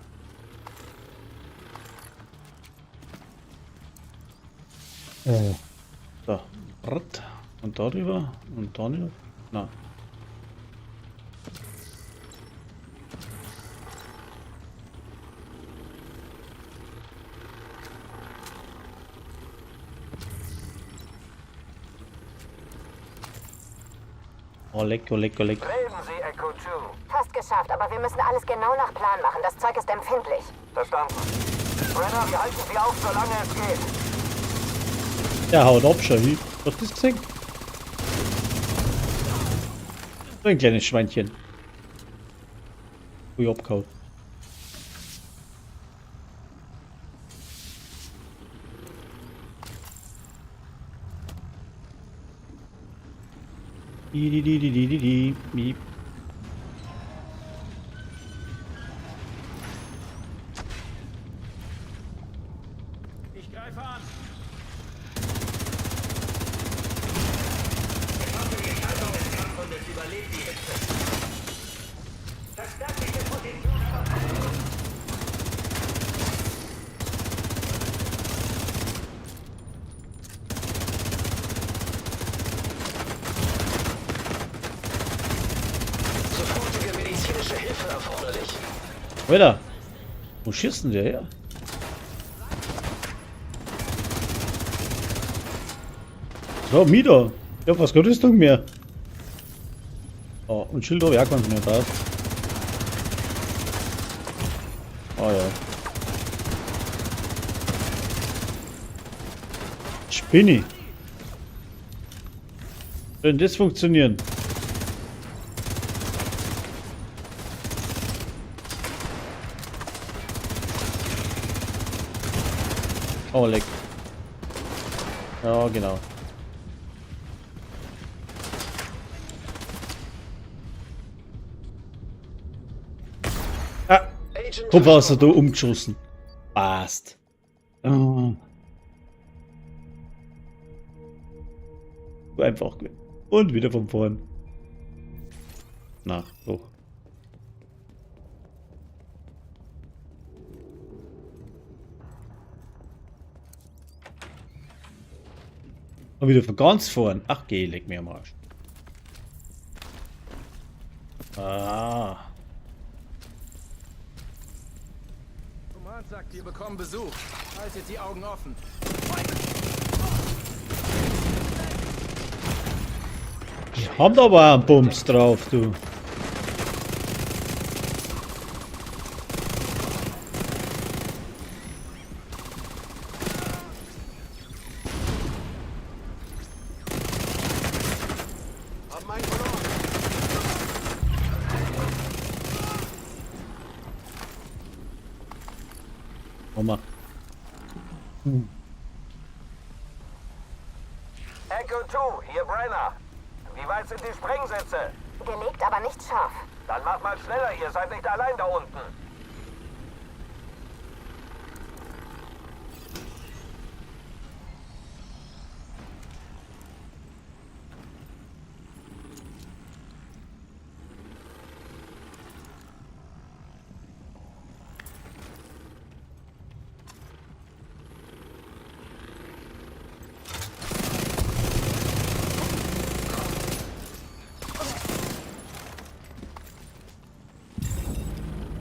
So. Und darüber. Und dann wieder. Na. Oh, lecker, lecker, lecker. Reden Sie, Echo 2. Fast geschafft, aber wir müssen alles genau nach Plan machen. Das Zeug ist empfindlich. Verstanden. Brenner, wir halten Sie auf, solange es geht. Der haut ab schon, wie? Hast du das gesehen? So ein kleines Schweinchen. Ui, abgehauen. Di. Ich greife an. Sofortige medizinische Hilfe erforderlich. Wieder. Wo schießt denn der her? So, Mieter. Ich hab fast keine Rüstung mehr. Oh, und Schilder Werk waren nicht da. Oh ja. Spinni. Soll denn das funktionieren? Oh, leck. Ja, genau. Ah, Agent Hoppa, hast du da umgeschossen. Passt. Oh. Einfach gut. Und wieder von vorn. Na, doch. Und wieder von ganz vorn. Ach, geh, leg mir am Arsch. Ah. Command sagt, wir bekommen Besuch. Haltet die Augen offen. Die haben da aber einen Bums drauf, du. Haben einen verloren. Mama. Echo 2, hier Brenner. Wie weit sind die Sprengsätze? Gelegt, aber nicht scharf. Dann macht mal schneller, ihr seid nicht allein da unten.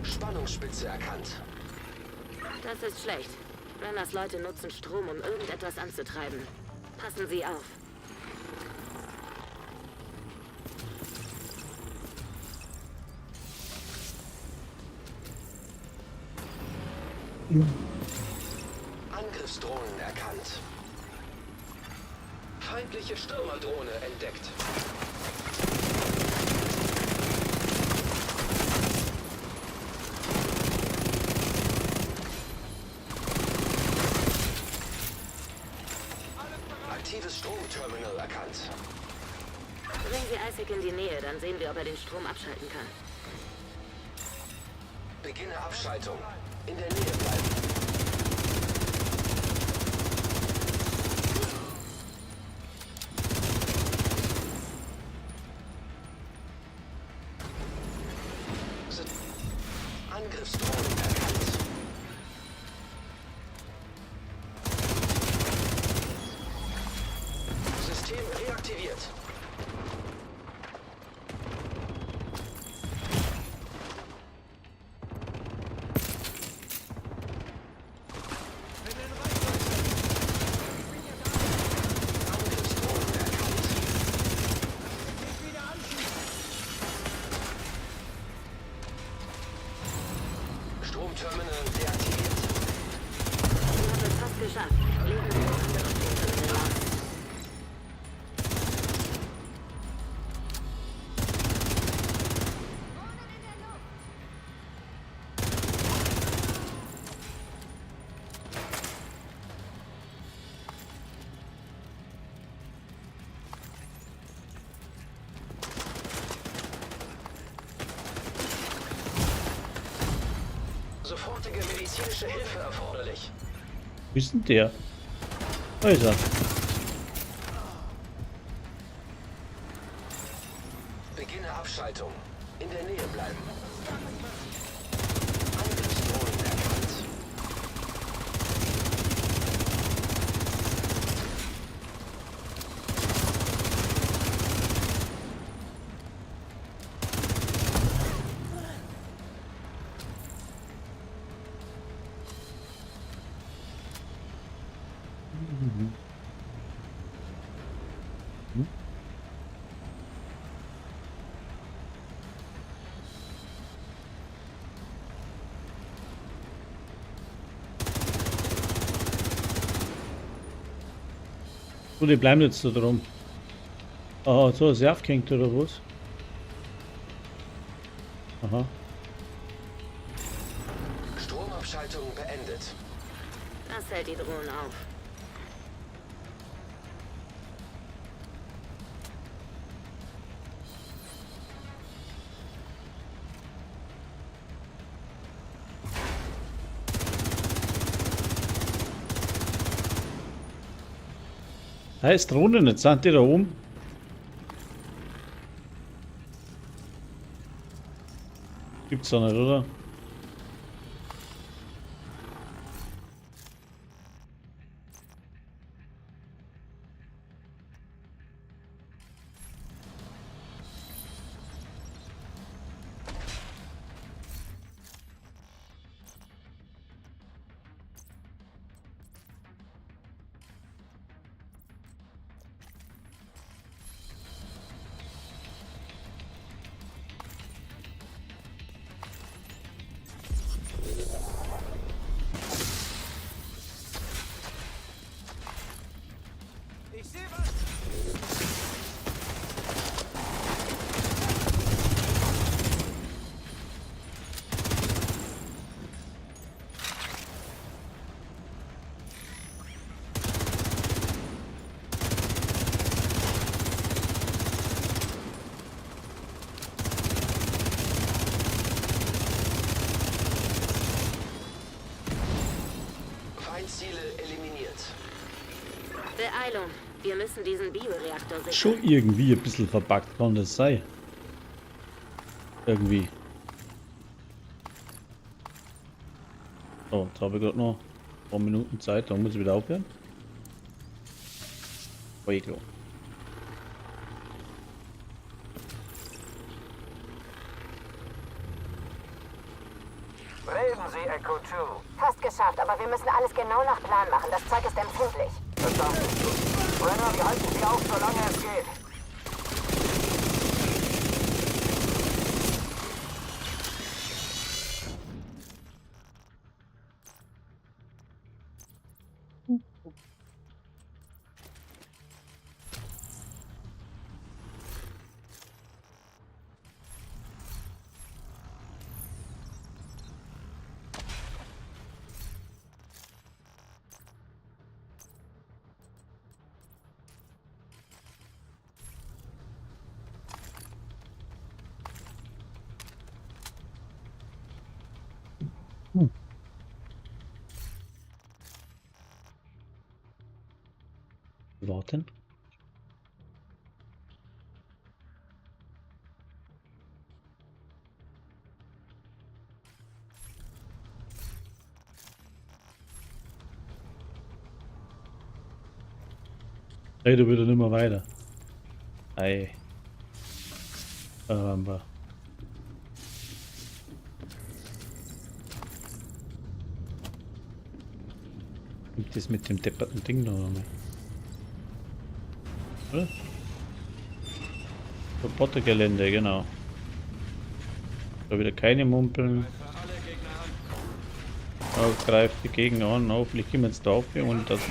Spannungsspitze erkannt. Das ist schlecht. Brenners Leute nutzen Strom, um irgendetwas anzutreiben. Passen Sie auf. Angriffsdrohnen erkannt. Feindliche Stürmerdrohne entdeckt. Aktives Stromterminal erkannt. Bringen Sie Isaac in die Nähe, dann sehen wir, ob er den Strom abschalten kann. Beginne Abschaltung. In der Nähe bleiben. Angriffsdrohnen erkannt. System reaktiviert. Angriffsdrohnen erkannt. Stromterminal deaktiviert. Sie haben es fast geschafft. Legen Sie das andere Stromterminal aus. Sofortige medizinische Hilfe erforderlich. Wie ist denn der? Da ist er. Beginne Abschaltung. In der Nähe bleiben. Angriffsdrohnen erkannt. So, die bleiben jetzt da drum. Ah, so ein Surf hängt oder was? Aha. Stromabschaltung beendet. Das hält die Drohnen auf. Heißt Drohnen, jetzt sind die da oben. Gibt's doch nicht, oder? Ich sehe was. Feindziele eliminiert. Beeilung. Wir müssen diesen Bioreaktor sichern. Schon irgendwie ein bisschen verbuggt kann das sein. Irgendwie. So, jetzt habe ich gerade noch ein paar Minuten Zeit, dann muss ich wieder aufhören. Oh, eh klar. Reden Sie, Echo 2. Fast geschafft, aber wir müssen alles genau nach Plan machen. Das Zeug ist empfindlich. Verstanden. Brenner, wir halten Sie auf, solange es geht. Warten. Rede wieder nicht mehr weiter. Ei. Aber. Gibt das mit dem depperten Ding noch einmal? Oder? Robotergelände, genau. Da wieder keine Mumpeln. Oh, greift die Gegner an. Hoffentlich gehen wir jetzt da auf, ohne dass.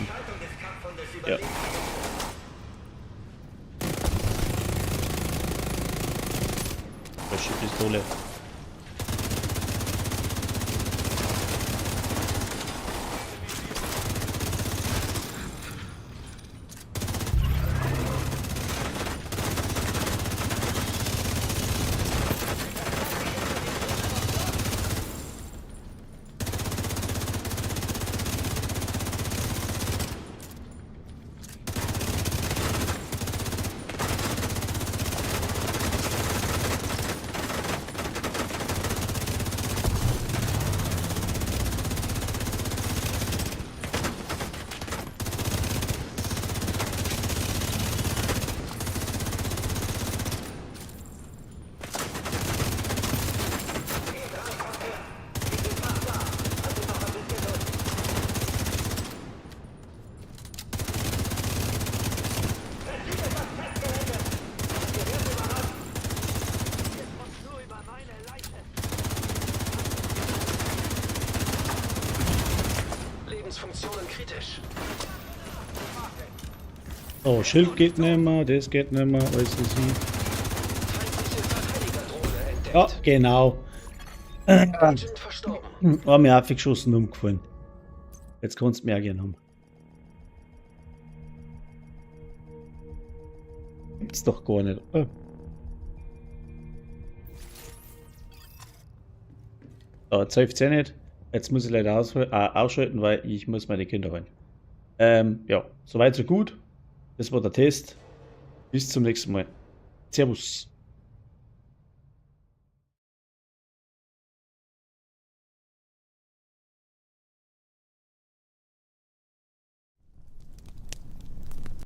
Ja. Frische Pistole. Lebensfunktionen kritisch. Oh, Schild geht nicht mehr, das geht nicht mehr, alles ist Feindliche Verteidigerdrohne entdeckt. Ja, genau. Agent verstorben. War mir abgeschossen umgefallen. Jetzt kannst du mehr gern haben. Gibt's doch gar nicht. Oh. So, jetzt hilft's ja nicht. Jetzt muss ich leider ausschalten, weil ich muss meine Kinder holen. Ja, soweit so gut. Das war der Test. Bis zum nächsten Mal. Servus.